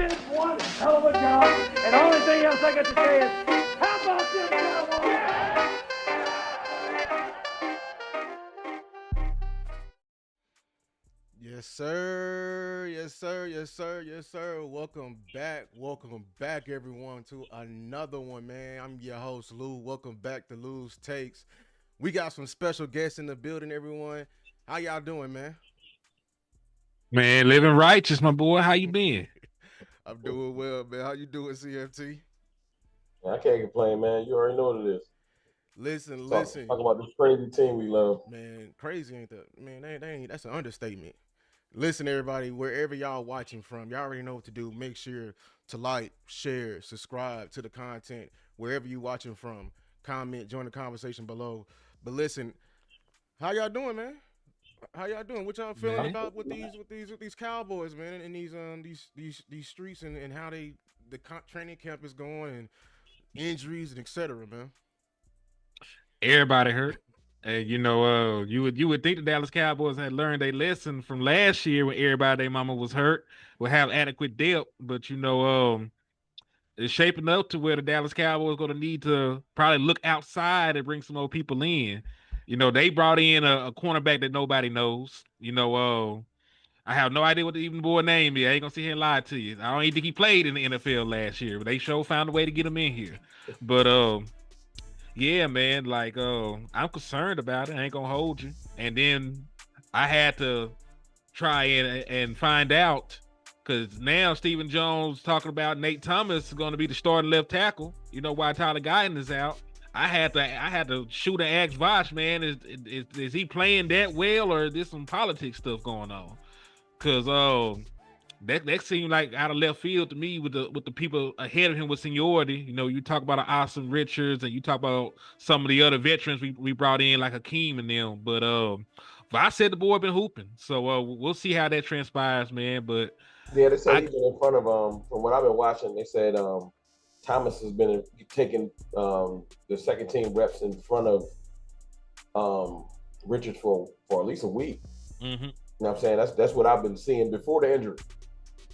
did one hell of a job, and the only thing else I got to say is, how about them Cowboys? Yes, sir. Yes, sir. Yes, sir. Yes, sir. Welcome back. Welcome back, everyone, to another one, man. I'm your host, Lou. Welcome back to Lou's Takes. We got some special guests in the building, everyone. How y'all doing, man? Man, living righteous, my boy. How you been? I'm doing well, man. How you doing, CFT? I can't complain, man. You already know what it is. Listen, Talk about this crazy team we love. Man, crazy ain't that? Man, they ain't. That's an understatement. Listen, everybody, wherever y'all watching from, y'all already know what to do. Make sure to like, share, subscribe to the content wherever you watching from. Comment, join the conversation below. But listen, how y'all doing, man? How y'all doing? What y'all feeling about with these Cowboys, man, and these streets and how the training camp is going and injuries and etc., man. Everybody hurt. And you would think the Dallas Cowboys had learned a lesson from last year when everybody their mama was hurt, would have adequate depth, but it's shaping up to where the Dallas Cowboys going to need to probably look outside and bring some more people in. They brought in a cornerback that nobody knows. I have no idea what the even boy name is. I ain't gonna sit here and lie to you. I don't even think he played in the NFL last year, but they sure found a way to get him in here. But yeah, man, like I'm concerned about it. I ain't gonna hold you. And then I had to try and find out because now Stephen Jones talking about Nate Thomas is going to be the starting left tackle. You know why Tyler Guyton is out. I had to shoot and ask Vosh, man, is he playing that well or is there some politics stuff going on? Because that seemed like out of left field to me with the people ahead of him with seniority. You talk about Austin Richards and you talk about some of the other veterans we brought in like Hakeem and them. But I said the boy been hooping, so we'll see how that transpires, man. But yeah, they said he's been in front of from what I've been watching. They said Thomas has been taking the second team reps in front of Richards for at least a week. Mm-hmm. You know what I'm saying? That's what I've been seeing before the injury.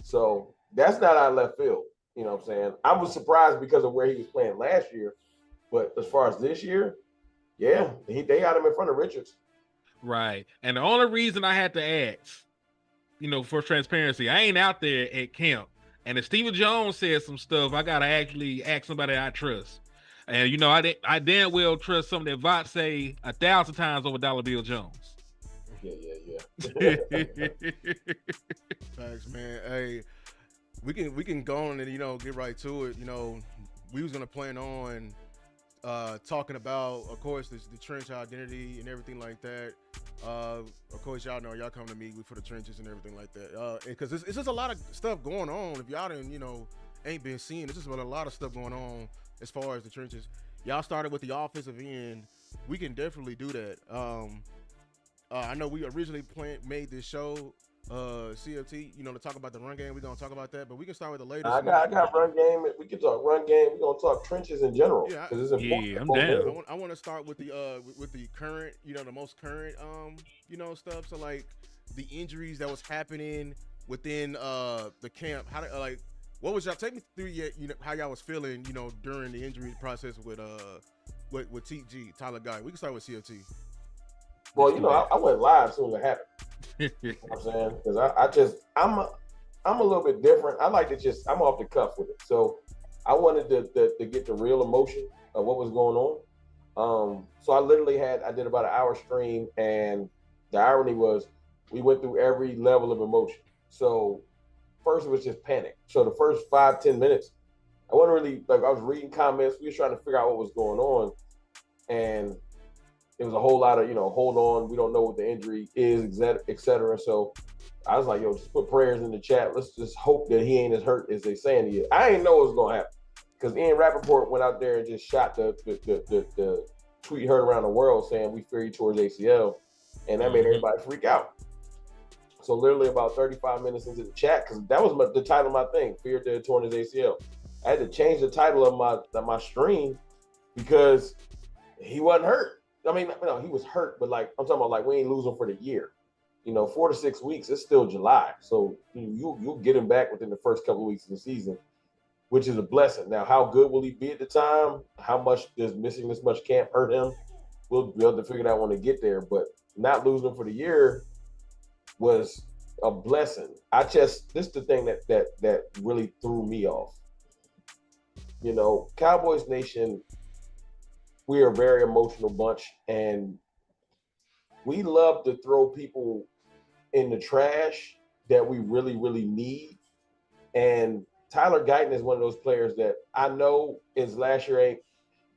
So that's not out of left field. You know what I'm saying? I was surprised because of where he was playing last year. But as far as this year, yeah, they got him in front of Richards. Right. And the only reason I had to ask, for transparency, I ain't out there at camp. And if Stephen Jones says some stuff, I got to actually ask somebody I trust. And, I damn well trust something that Vought say 1,000 times over Dollar Bill Jones. Yeah. Thanks, man. Hey, we can go on and get right to it. We was gonna plan on talking about, of course, the trench identity and everything like that. Of course, y'all know y'all come to me for the trenches and everything like that. Because it's just a lot of stuff going on. If y'all didn't, ain't been seeing, it's just a lot of stuff going on as far as the trenches. Y'all started with the offensive end. We can definitely do that. I know we originally made this show, CFT, to talk about the run game. We're going to talk about that, but we can start with the latest. I got run game. We can talk run game. We're going to talk trenches in general. Yeah, it's important. Yeah, I'm down. I want to start with the current, the most current, stuff. So, like, the injuries that was happening within the camp. What was y'all, take me through how y'all was feeling, during the injury process with TG, Tyler Guyton. We can start with CFT. Well, I went live as soon as it happened. You know what I'm saying? Because I'm a little bit different. I like to I'm off the cuff with it. So I wanted to get the real emotion of what was going on. So I did about an hour stream, and the irony was we went through every level of emotion. So first it was just panic. So the first 5-10 minutes, I wasn't really, I was reading comments. We were trying to figure out what was going on. And it was a whole lot of, hold on, we don't know what the injury is, et cetera. So I was like, just put prayers in the chat. Let's just hope that he ain't as hurt as they saying he is. I didn't know what was going to happen because Ian Rappaport went out there and just shot the tweet heard around the world saying we fear you towards ACL, and that made everybody freak out. So literally about 35 minutes into the chat, because that was the title of my thing, feared to have torn his ACL. I had to change the title of my stream because he wasn't hurt. I mean, no, he was hurt, but like I'm talking about, like we ain't losing for the year. 4 to 6 weeks. It's still July, so you'll get him back within the first couple of weeks of the season, which is a blessing. Now, how good will he be at the time? How much does missing this much camp hurt him? We'll be able to figure it out when they get there. But not losing for the year was a blessing. This is the thing that really threw me off. Cowboys Nation, we are a very emotional bunch, and we love to throw people in the trash that we really, really need. And Tyler Guyton is one of those players that I know his last year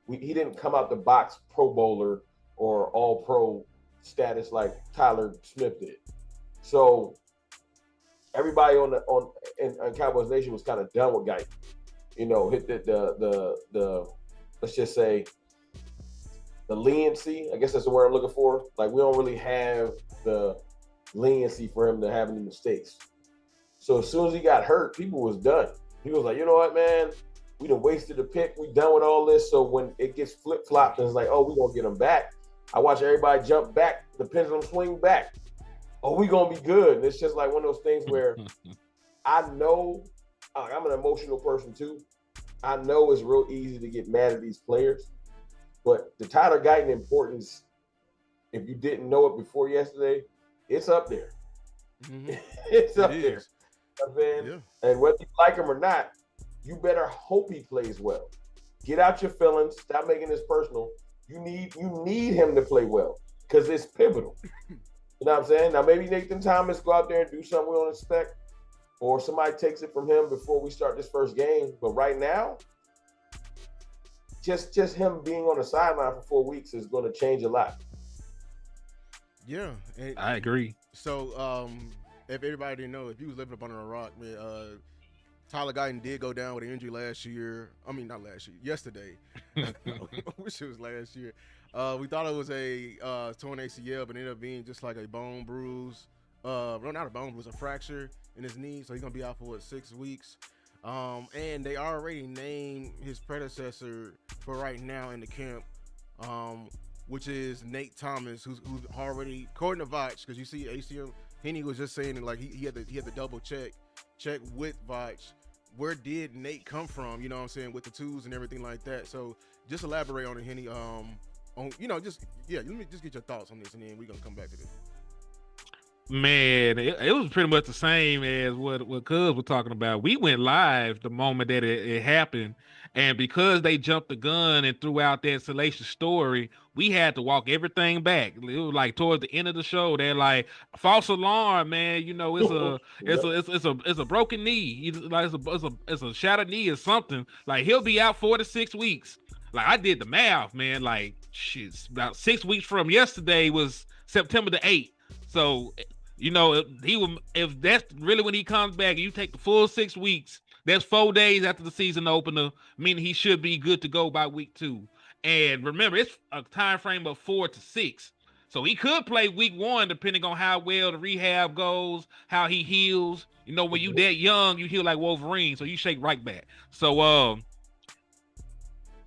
he didn't come out the box Pro Bowler or All Pro status like Tyler Smith did. So everybody in Cowboys Nation was kind of done with Guyton. Hit the let's just say the leniency. I guess that's the word I'm looking for. Like, we don't really have the leniency for him to have any mistakes. So as soon as he got hurt, people was done. He was like, you know what, man? We done wasted a pick. We done with all this. So when it gets flip-flopped and it's like, oh, we going to get him back. I watch everybody jump back, the pendulum swing back. Oh, we going to be good. And it's just like one of those things where I know I'm an emotional person too. I know it's real easy to get mad at these players. But the Tyler Guyton importance, if you didn't know it before yesterday, it's up there. Mm-hmm. It's up there. Yeah. And whether you like him or not, you better hope he plays well. Get out your feelings. Stop making this personal. You need him to play well because it's pivotal. You know what I'm saying? Now, maybe Nathan Thomas go out there and do something we don't expect, or somebody takes it from him before we start this first game. But right now, just him being on the sideline for 4 weeks is going to change a lot. Yeah, I agree. So, if everybody didn't know, if you was living up under a rock, man, Tyler Guyton did go down with an injury last year. I mean, not last year, yesterday. I wish it was last year. We thought it was a torn ACL, but it ended up being just like a bone bruise. Not a bone bruise, a fracture in his knee. So he's going to be out for 6 weeks. And they already named his predecessor for right now in the camp, which is Nate Thomas, who's already, according to Vach, because you see ACM, Henny was just saying like he had to double check with Vach. Where did Nate come from? You know what I'm saying, with the twos and everything like that. So just elaborate on it, Henny. Let me just get your thoughts on this, and then we're gonna come back to this. Man, it was pretty much the same as what Cuz was talking about. We went live the moment that it happened, and because they jumped the gun and threw out that salacious story, we had to walk everything back. It was like towards the end of the show, they're like, false alarm, man. It's a broken knee. It's a shattered knee or something. Like, he'll be out 4 to 6 weeks. Like, I did the math, man. Like, shit, about 6 weeks from yesterday was September the 8th. So, if that's really when he comes back, and you take the full 6 weeks, that's 4 days after the season opener, meaning he should be good to go by week 2. And remember, it's a time frame of 4 to 6. So he could play week 1, depending on how well the rehab goes, how he heals. When you that young, you heal like Wolverine, so you shake right back. So,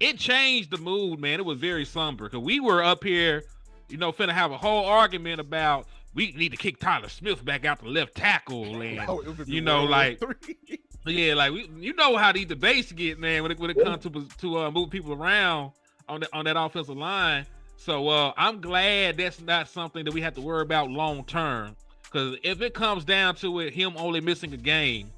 it changed the mood, man. It was very somber because we were up here, finna have a whole argument about we need to kick Tyler Smith back out the left tackle, and yeah, like we, how these debates get, man, when it comes to move people around on that offensive line. So I'm glad that's not something that we have to worry about long term, because if it comes down to it, him only missing a game.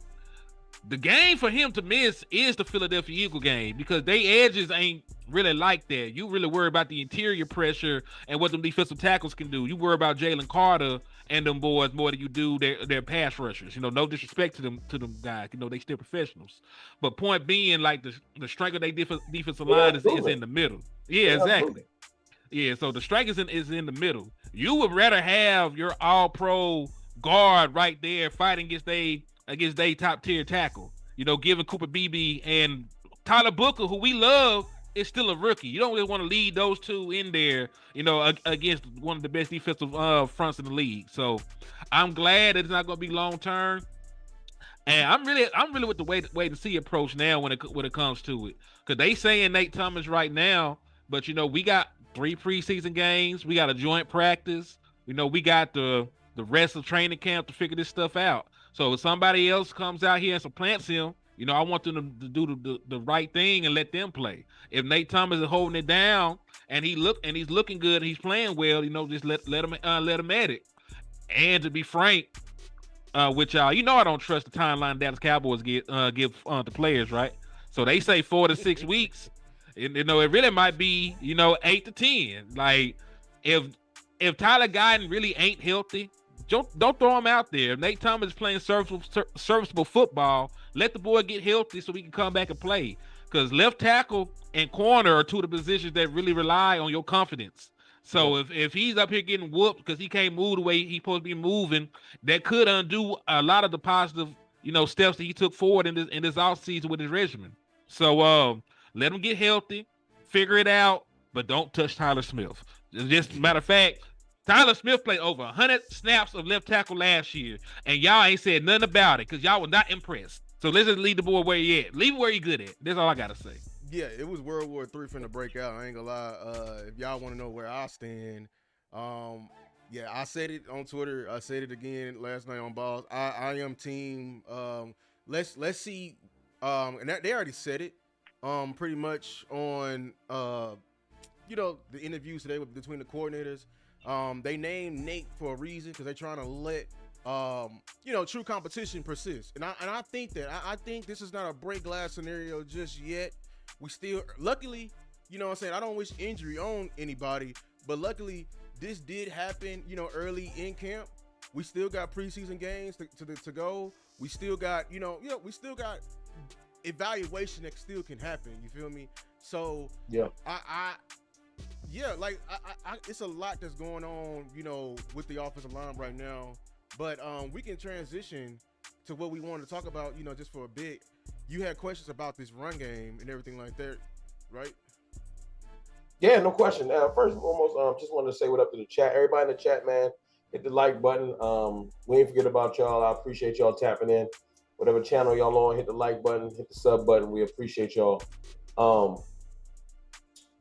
The game for him to miss is the Philadelphia Eagle game, because they edges ain't really like that. You really worry about the interior pressure and what them defensive tackles can do. You worry about Jalen Carter and them boys more than you do their pass rushers. No disrespect to them guys. They still professionals. But point being, like, the strength of their defensive line is in the middle. Yeah, exactly. Yeah, so the strength is in the middle. You would rather have your all-pro guard right there fighting against they top tier tackle, giving Cooper Beebe and Tyler Booker, who we love, is still a rookie. You don't really want to lead those two in there, against one of the best defensive fronts in the league. So I'm glad it's not going to be long term. And I'm really with the wait to see approach now when it comes to it, because they saying Nate Thomas right now, but we got 3 preseason games, we got a joint practice, we got the rest of training camp to figure this stuff out. So if somebody else comes out here and supplants him, I want them to do the right thing and let them play. If Nate Thomas is holding it down and he's looking good and he's playing well, just let him at it. And to be frank, with y'all, I don't trust the timeline Dallas Cowboys give the players, right? So they say 4 to 6 weeks. It really might be 8 to 10. Like if Tyler Guyton really ain't healthy, don't throw him out there. If Nate Thomas is playing serviceable football, let the boy get healthy so he can come back and play. Because left tackle and corner are 2 of the positions that really rely on your confidence. So if he's up here getting whooped because he can't move the way he's supposed to be moving, that could undo a lot of the positive, steps that he took forward in this offseason with his regimen. So let him get healthy, figure it out, but don't touch Tyler Smith. Just matter of fact, Tyler Smith played over 100 snaps of left tackle last year, and y'all ain't said nothing about it because y'all were not impressed. So let's just leave the boy where he at. Leave him where he good at. That's all I got to say. Yeah, it was World War III finna break out. I ain't gonna lie. If y'all want to know where I stand, yeah, I said it on Twitter. I said it again last night on Balls. I am team. Let's see. And they already said it. Pretty much on the interviews today between the coordinators. They named Nate for a reason because they're trying to let true competition persist. And I think that I think this is not a break glass scenario just yet. We still, luckily, what I'm saying, I don't wish injury on anybody, but luckily this did happen, early in camp. We still got preseason games to go. We still got, we still got evaluation that still can happen. You feel me? So yeah, I it's a lot that's going on, with the offensive line right now. But we can transition to what we wanted to talk about, just for a bit. You had questions about this run game and everything like that, right? Yeah, no question. First and foremost, just wanted to say what up to the chat. Everybody in the chat, man, hit the like button. We ain't forget about y'all. I appreciate y'all tapping in. Whatever channel y'all on, hit the like button, hit the sub button. We appreciate y'all.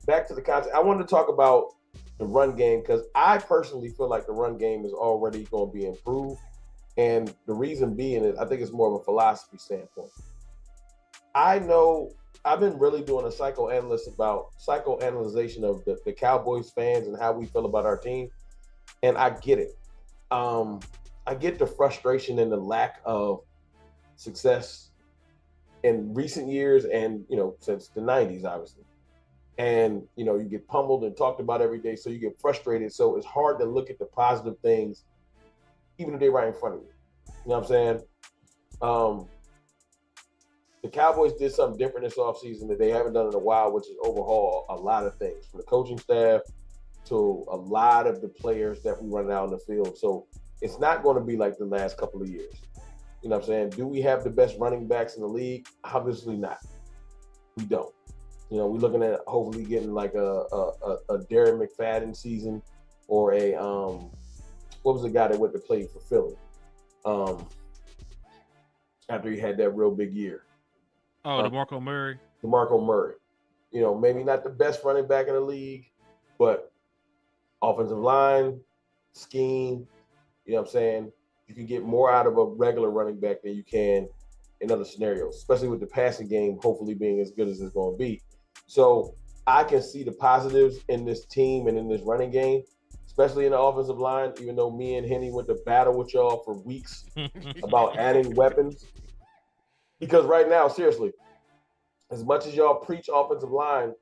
Back to the content. I wanted to talk about the run game because I personally feel like the run game is already going to be improved. And the reason being is I think it's more of a philosophy standpoint. I know I've been really doing a psychoanalyzation of the Cowboys fans and how we feel about our team. And I get it. I get the frustration and the lack of success in recent years and, since the 90s, obviously. And, you get pummeled and talked about every day, so you get frustrated. So it's hard to look at the positive things, even if they're right in front of you. You know what I'm saying? The Cowboys did something different this offseason that they haven't done in a while, which is overhaul a lot of things, from the coaching staff to a lot of the players that we run out in the field. So it's not going to be like the last couple of years. You know what I'm saying? Do we have the best running backs in the league? Obviously not. We don't. We're looking at hopefully getting like a Darren McFadden season or a what was the guy that went to play for Philly after he had that real big year? Oh, DeMarco Murray. DeMarco Murray. Maybe not the best running back in the league, but offensive line, scheme, you know what I'm saying? You can get more out of a regular running back than you can in other scenarios, especially with the passing game hopefully being as good as it's going to be. So I can see the positives in this team and in this running game, especially in the offensive line, even though me and Henny went to battle with y'all for weeks about adding weapons. Because right now, seriously, as much as y'all preach offensive line,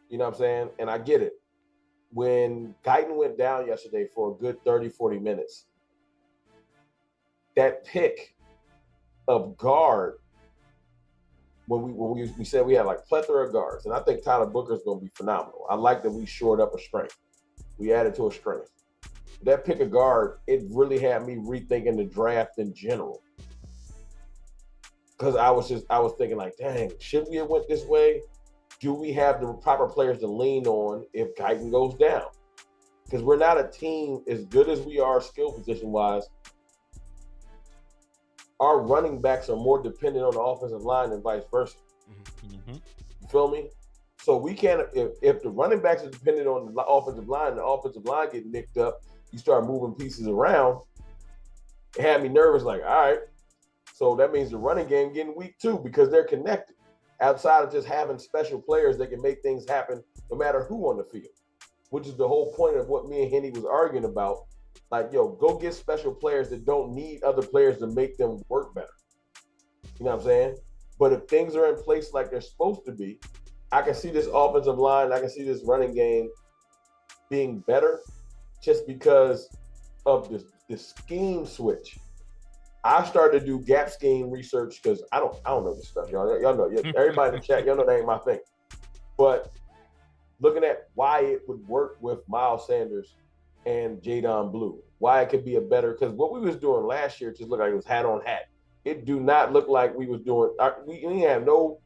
you know what I'm saying, and I get it, when Guyton went down yesterday for a good 30, 40 minutes, that pick of guard, when we said we had like plethora of guards, and I think Tyler Booker's going to be phenomenal. I like that we shored up a strength. We added to a strength. That pick of guard, it really had me rethinking the draft in general. Because I was thinking like, dang, should we have went this way? Do we have the proper players to lean on if Guyton goes down? Because we're not a team as good as we are skill position wise. our running backs are more dependent on the offensive line than vice versa. Mm-hmm. You feel me? So we can't, if the running backs are dependent on the offensive line, and the offensive line get nicked up, you start moving pieces around. It had me nervous, like, all right. So that means the running game getting weak too, because they're connected. Outside of just having special players that can make things happen no matter who on the field, which is the whole point of what me and Henny was arguing about. Like, yo, go get special players that don't need other players to make them work better. You know what I'm saying? But if things are in place like they're supposed to be, I can see this offensive line, I can see this running game being better just because of the scheme switch. I started to do gap scheme research because I don't know this stuff, y'all. Y'all know, everybody in the chat, y'all know that ain't my thing. But looking at why it would work with Miles Sanders and Jadon Blue, why it could be a better, because what we was doing last year just looked like it was hat on hat. It do not look like we was doing. We didn't have no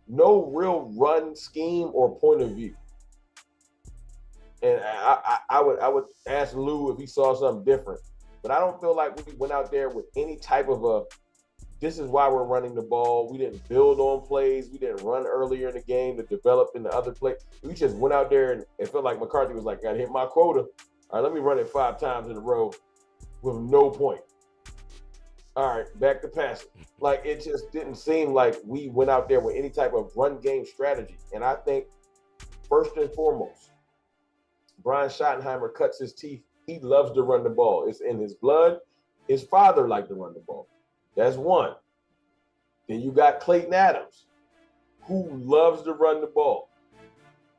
real run scheme or point of view. And I would ask Lou if he saw something different. But I don't feel like we went out there with any type of this is why we're running the ball. We didn't build on plays. We didn't run earlier in the game to develop in the other play. We just went out there and it felt like McCarthy was like, got to hit my quota. All right, let me run it 5 times in a row with no point. All right, back to passing. Like, it just didn't seem like we went out there with any type of run game strategy. And I think, first and foremost, Brian Schottenheimer cuts his teeth. He loves to run the ball. It's in his blood. His father liked to run the ball. That's one. Then you got Clayton Adams, who loves to run the ball.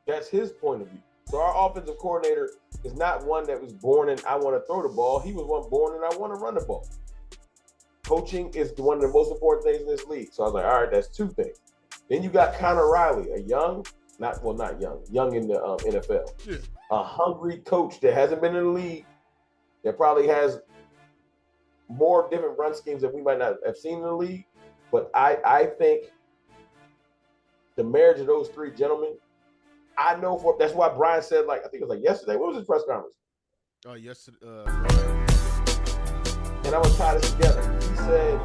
That's his point of view. So our offensive coordinator is not one that was born and I want to throw the ball. He was one born and I want to run the ball. Coaching is one of the most important things in this league. So I was like, all right, that's 2 things. Then you got Connor Riley, a young in the NFL. Yeah. A hungry coach that hasn't been in the league, that probably has more different run schemes that we might not have seen in the league. But I think the marriage of those 3 gentlemen, I know that's why Brian said, like, I think it was like yesterday. What was his press conference? Oh, yesterday. And I'm going to tie this together. He said,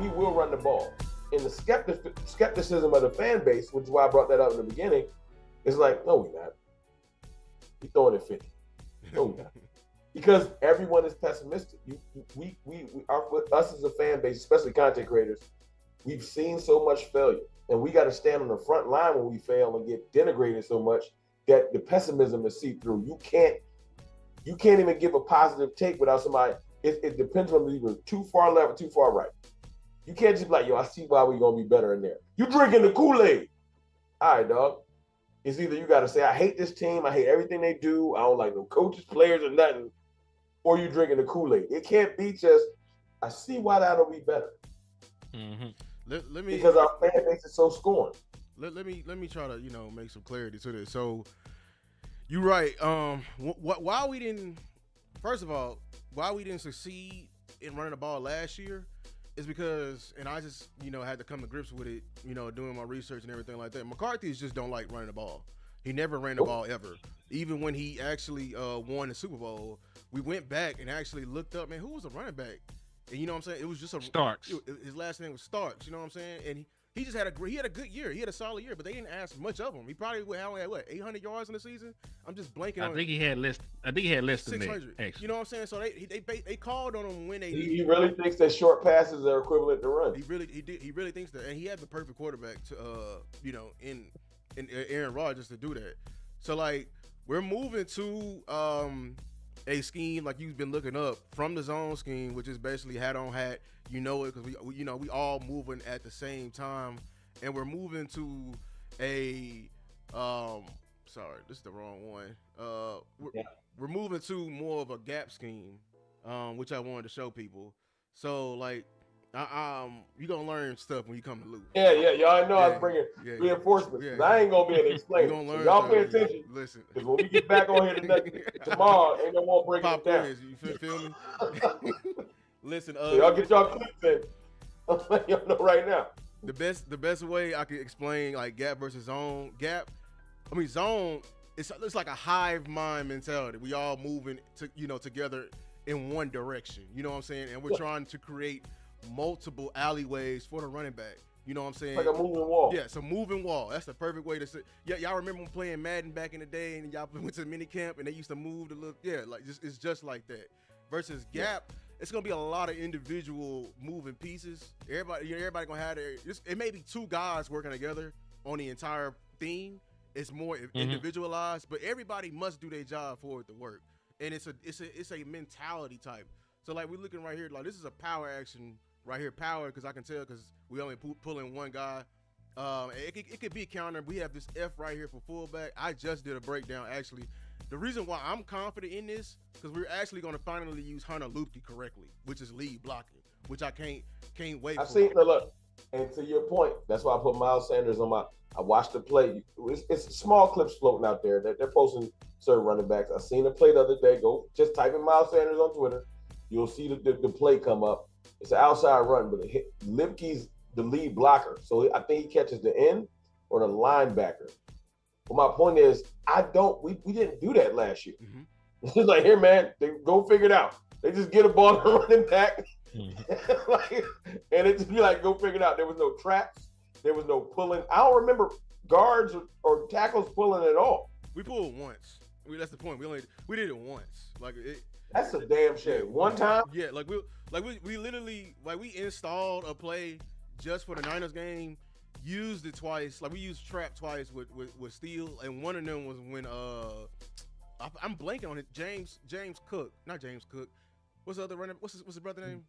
we will run the ball. And the skepticism of the fan base, which is why I brought that up in the beginning, is like, no, we're not. We're throwing it 50. No, we're not. Because everyone is pessimistic. Us as a fan base, especially content creators, we've seen so much failure. And we got to stand on the front line when we fail and get denigrated so much that the pessimism is see through. You can't even give a positive take without somebody. It depends on either too far left or too far right. You can't just be like, yo, I see why we're going to be better in there. You drinking the Kool-Aid. All right, dog. It's either you got to say, I hate this team. I hate everything they do. I don't like no coaches, players, or nothing. Or you drinking the Kool-Aid. It can't be just, I see why that'll be better. Mm-hmm. Let me, because our fan base is so scorned. Let me try to make some clarity to this. So you're right. Why we didn't succeed in running the ball last year is because, and I just had to come to grips with it, doing my research and everything like that. McCarthy's just don't like running the ball. He never ran the ball ever. Even when he actually won the Super Bowl, we went back and actually looked up, man, who was the running back? And you know what I'm saying? It was just Starks. His last name was Starks. You know what I'm saying? And he just had a good year. He had a solid year, but they didn't ask much of him. He probably had 800 yards in the season. I'm just blanking on. I think he had less than that. 600. Actually. You know what I'm saying? So they called on him when they. He really thinks that short passes are equivalent to runs. He really thinks that, and he had the perfect quarterback to in Aaron Rodgers to do that. So like we're moving to a scheme like you've been looking up from the zone scheme, which is basically hat on hat. You know it because we all moving at the same time, and we're moving to a sorry, this is the wrong one. We're moving to more of a gap scheme, which I wanted to show people. So like, you're gonna learn stuff when you come to Luke. Yeah, y'all know I was bringing reinforcements. Yeah. I ain't gonna be able to explain. So y'all pay attention. Listen, because when we get back on here tomorrow, ain't no more breaking Pop it down. quiz, you feel me? Listen, so y'all get y'all clips in. I'm letting y'all know right now. The best way I can explain like gap versus zone. Zone. It's like a hive mind mentality. We all moving together in one direction. You know what I'm saying? And we're trying to create multiple alleyways for the running back. You know what I'm saying? Like a moving wall. Yeah, it's a moving wall. That's the perfect way to say. Yeah, y'all remember when playing Madden back in the day, and y'all went to the mini camp, and they used to move the little. Yeah, like it's just like that. Versus gap, it's gonna be a lot of individual moving pieces. Everybody gonna have their. It may be two guys working together on the entire theme. It's more individualized, but everybody must do their job for it to work. And it's a mentality type. So like we're looking right here, like this is a power action right here, power, because I can tell because we only pulling one guy. It could be counter. We have this F right here for fullback. I just did a breakdown actually. The reason why I'm confident in this because we're actually going to finally use Hunter Lupke correctly, which is lead blocking, which I can't wait. I see. Look, and to your point, that's why I put Miles Sanders on my. I watched the play. It's small clips floating out there that they're posting certain running backs. I seen the play the other day. Go just type in Miles Sanders on Twitter. You'll see the play come up. It's an outside run, but Lipke's the lead blocker. So I think he catches the end or the linebacker. But my point is, we didn't do that last year. Mm-hmm. It's like, here, man, they go figure it out. They just get a ball to running back. And it just be like, go figure it out. There was no traps. There was no pulling. I don't remember guards or tackles pulling at all. We pulled once. That's the point. We did it once. Like that's a damn shame. One time? Yeah, we literally we installed a play just for the Niners game, used it twice. Like we used trap twice with Steele, and one of them was when I'm blanking on it. James Cook, not James Cook. What's the other running? What's his brother name?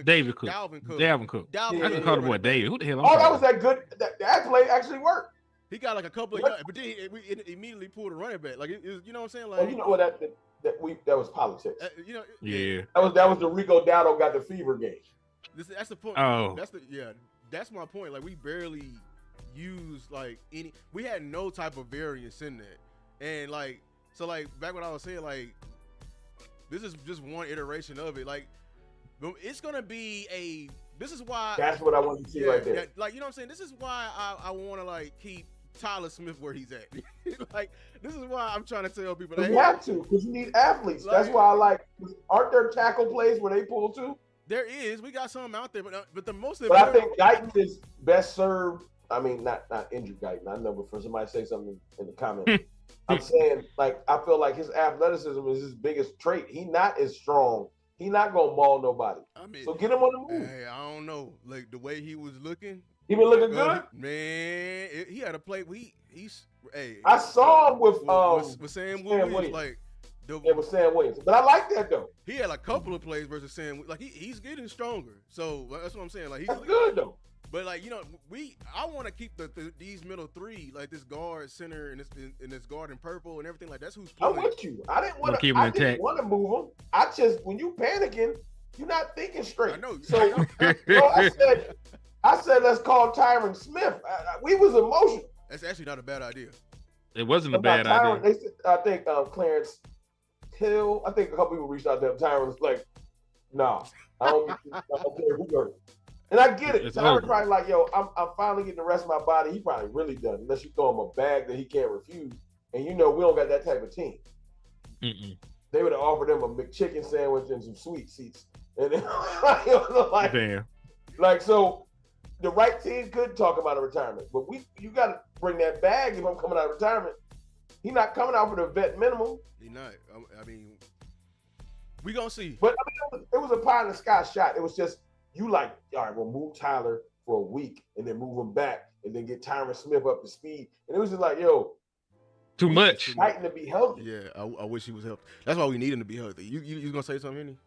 David Cook. Dalvin Cook. I just called the boy David. Who the hell? That was that good. That play actually worked. He got like a couple of yards, but then we immediately pulled a running back. Like it you know what I'm saying? Like you know what that was politics. Yeah. That was the Rico Dowdle got the fever game. That's the point. Oh. That's my point. Like we barely used like any. We had no type of variance in that, and like so like back when I was saying like. This is just one iteration of it. Like, it's gonna be this is why. That's what I want to see right there. Like, you know what I'm saying? This is why I want to like keep Tyler Smith where he's at. Like, this is why I'm trying to tell people. You have to, because you need athletes. That's why I like. Aren't there tackle plays where they pull too? There is. We got some out there, but the most. But I think Guyton is best served. I mean, not injured Guyton. I know, but for somebody to say something in the comments. I'm saying, like, I feel like his athleticism is his biggest trait. He not as strong. He not gonna maul nobody. I mean, so get him on the move. Hey, I don't know. Like the way he was looking. He been looking good. Man, he had a play. I saw him with Sam Williams. Like it was Sam Williams, but I like that though. He had a couple of plays versus Sam. Like he's getting stronger. So that's what I'm saying. Like that's good though. But like I want to keep these middle three, like this guard center and this guard in purple and everything like that's who's playing. I'm with you. I didn't want to move them. I just when you panicking, you're not thinking straight. I know. So I said let's call Tyron Smith. We was emotional. That's actually not a bad idea. It wasn't a bad idea. I think Clarence Hill. I think a couple people reached out to him. Tyron was like, "No, I don't care who hurt." And I get it. Tyron's probably like, yo, I'm finally getting the rest of my body. He probably really done, unless you throw him a bag that he can't refuse. And we don't got that type of team. Mm-mm. They would have offered him a McChicken sandwich and some sweet seats. And then, so the right team could talk about a retirement. But you got to bring that bag if I'm coming out of retirement. He's not coming out for the vet minimum. He's not. I mean, we going to see. But it was a pie in the sky shot. It was just, all right, we'll move Tyler for a week and then move him back and then get Tyron Smith up to speed. And it was just like, yo. Too much. Fighting to be healthy. Yeah, I wish he was healthy. That's why we need him to be healthy. You going to say something, Henry?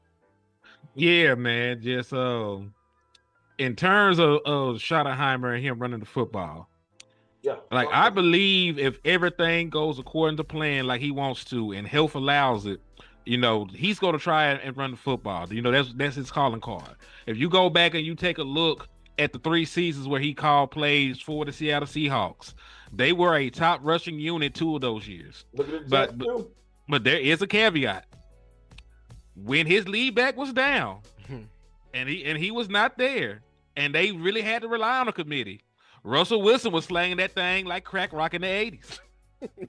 Yeah, man. Just in terms of Schottenheimer and him running the football. Yeah. Like, I believe if everything goes according to plan like he wants to and health allows it, he's going to try and run the football. That's his calling card. If you go back and you take a look at the 3 seasons where he called plays for the Seattle Seahawks, they were a top rushing unit 2 of those years. Look at it, but there is a caveat. When his lead back was down and he was not there, and they really had to rely on a committee, Russell Wilson was slanging that thing like crack rock in the 80s.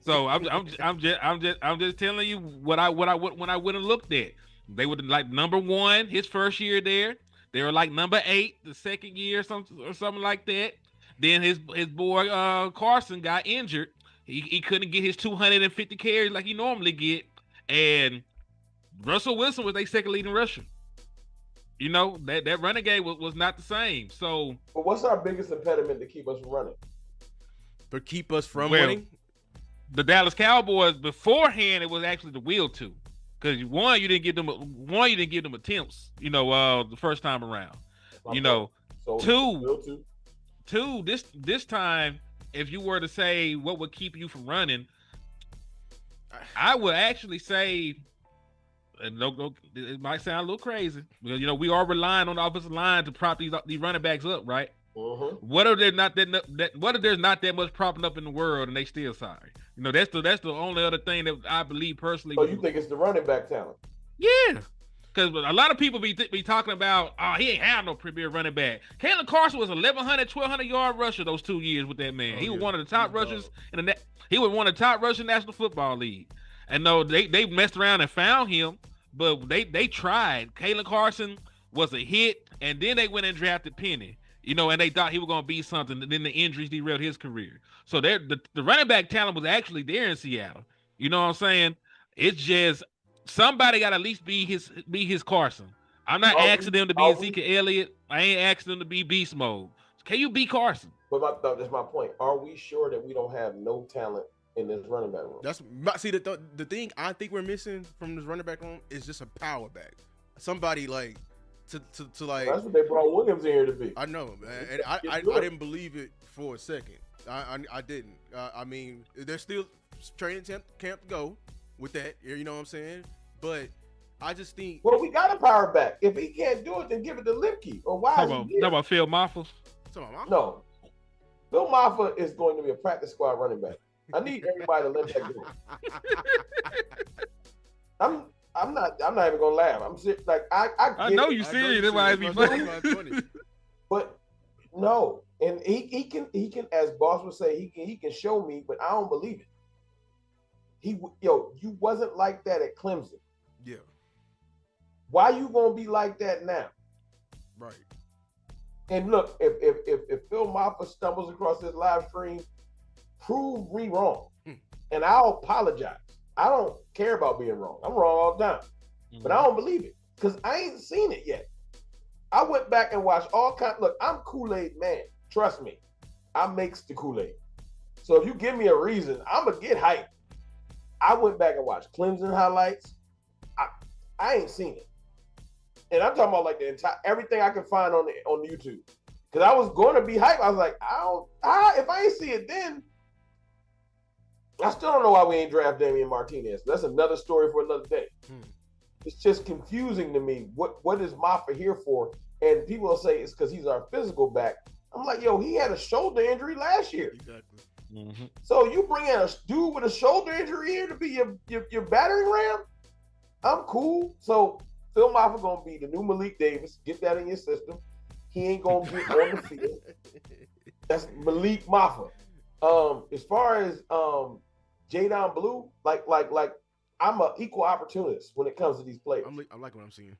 So I'm just telling you what I went and looked at. They were like number 1 his first year there, They were like number 8 the second year, or something like that. Then his boy Carson got injured. He couldn't get his 250 carries like he normally get, and Russell Wilson was their second leading rusher. You know, that running game was not the same. So, but what's our biggest impediment to keep us from running? To keep us from winning? The Dallas Cowboys beforehand, it was actually the will to, because one, you didn't give them attempts. You know, the first time around. You know, so, two. This time, if you were to say what would keep you from running, I would actually say, and it might sound a little crazy, because you know we are relying on the offensive line to prop these running backs up, right? What if there's not that much propping up in the world and they still sorry? You know, that's the only other thing that I believe personally. So you think it's the running back talent? Yeah, because a lot of people be talking about, oh, he ain't have no premier running back. Kalen Carson was 1,200 yard rusher those 2 years with that man. He was one of the top rushers he was one of the top rushers in the National Football League. And no, they messed around and found him, but they tried. Kalen Carson was a hit, and then they went and drafted Penny. You know, and they thought he was going to be something, and then the injuries derailed his career. So the running back talent was actually there in Seattle. You know what I'm saying? It's just somebody got to at least be his Carson. I'm not asking them to be Ezekiel Elliott. I ain't asking them to be beast mode. Can you be Carson? But that's my point. Are we sure that we don't have no talent in this running back room? The thing I think we're missing from this running back room is just a power back. Somebody like to like. That's what they brought Williams in here to be. I know, man, and I didn't believe it for a second. I didn't. I mean, there's still training camp to go with that. You know what I'm saying? But I just think. Well, we got a power back. If he can't do it, then give it to Lipke. Or why? Talk about Phil Maffa? No, Phil Maffa is going to be a practice squad running back. I need everybody to let that go. I'm not even gonna laugh. I'm serious. Like I know you serious. That's why it be funny. But no, and he can, as Boss would say, he can show me, but I don't believe it. You wasn't like that at Clemson. Yeah. Why you gonna be like that now? Right. And look, if Phil Maffa stumbles across this live stream, prove me wrong, and I'll apologize. I don't care about being wrong. I'm wrong all the time, but I don't believe it because I ain't seen it yet. I went back and watched all kinds. Look, I'm Kool-Aid man. Trust me, I makes the Kool-Aid. So if you give me a reason, I'm gonna get hyped. I went back and watched Clemson highlights. I ain't seen it, and I'm talking about like the entire everything I could find on YouTube. Because I was going to be hyped. I was like, if I ain't see it then. I still don't know why we ain't draft Damian Martinez. That's another story for another day. It's just confusing to me. What is Maffa here for? And people will say it's because he's our physical back. I'm like, yo, he had a shoulder injury last year. Exactly. So you bring in a dude with a shoulder injury here to be your battering ram? I'm cool. So Phil Maffa gonna be the new Malik Davis. Get that in your system. He ain't gonna be on the field. That's Malik Maffa. As far as Jadon Blue, like I'm an equal opportunist when it comes to these players. I like what I'm seeing.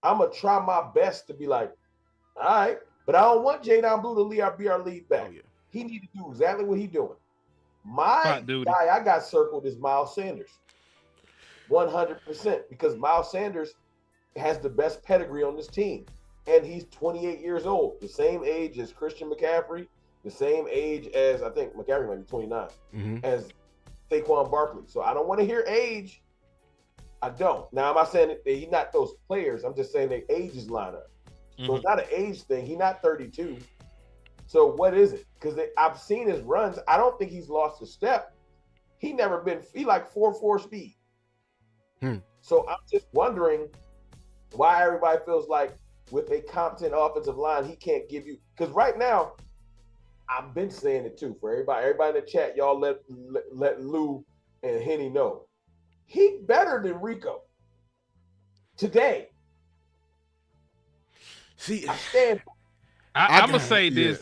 I'm gonna try my best to be like, all right, but I don't want Jadon Blue to be our lead back. Oh, yeah. He need to do exactly what he's doing. My guy I got circled is Miles Sanders, 100%, because Miles Sanders has the best pedigree on this team, and he's 28 years old, the same age as Christian McCaffrey. The same age as, I think McCaffrey might be 29, as Saquon Barkley. So I don't want to hear age. I don't. Now, I'm not saying that he's not those players. I'm just saying their ages line up. So it's not an age thing. He's not 32. So what is it? Because I've seen his runs. I don't think he's lost a step. He like 4.4 speed. So I'm just wondering why everybody feels like with a competent offensive line, he can't give you. Because right now, I've been saying it too for everybody. Everybody in the chat, y'all let Lou and Henny know. He better than Rico today. See, I stand. I'm gonna say this.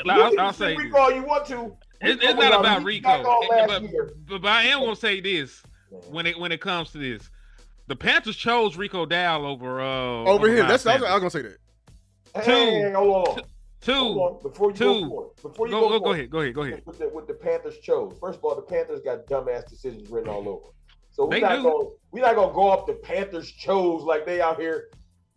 I'll say Rico all you want to. It's not about Rico, but I am gonna say this when it comes to this. The Panthers chose Rico Dowdle over him. Miles That's I was Sanders. gonna say that. Hey, hold on. Hold on. Before you Two. go ahead. Go ahead. What the Panthers chose. First of all, the Panthers got dumbass decisions written all over. So we're They not do. gonna go up the Panthers chose like they out here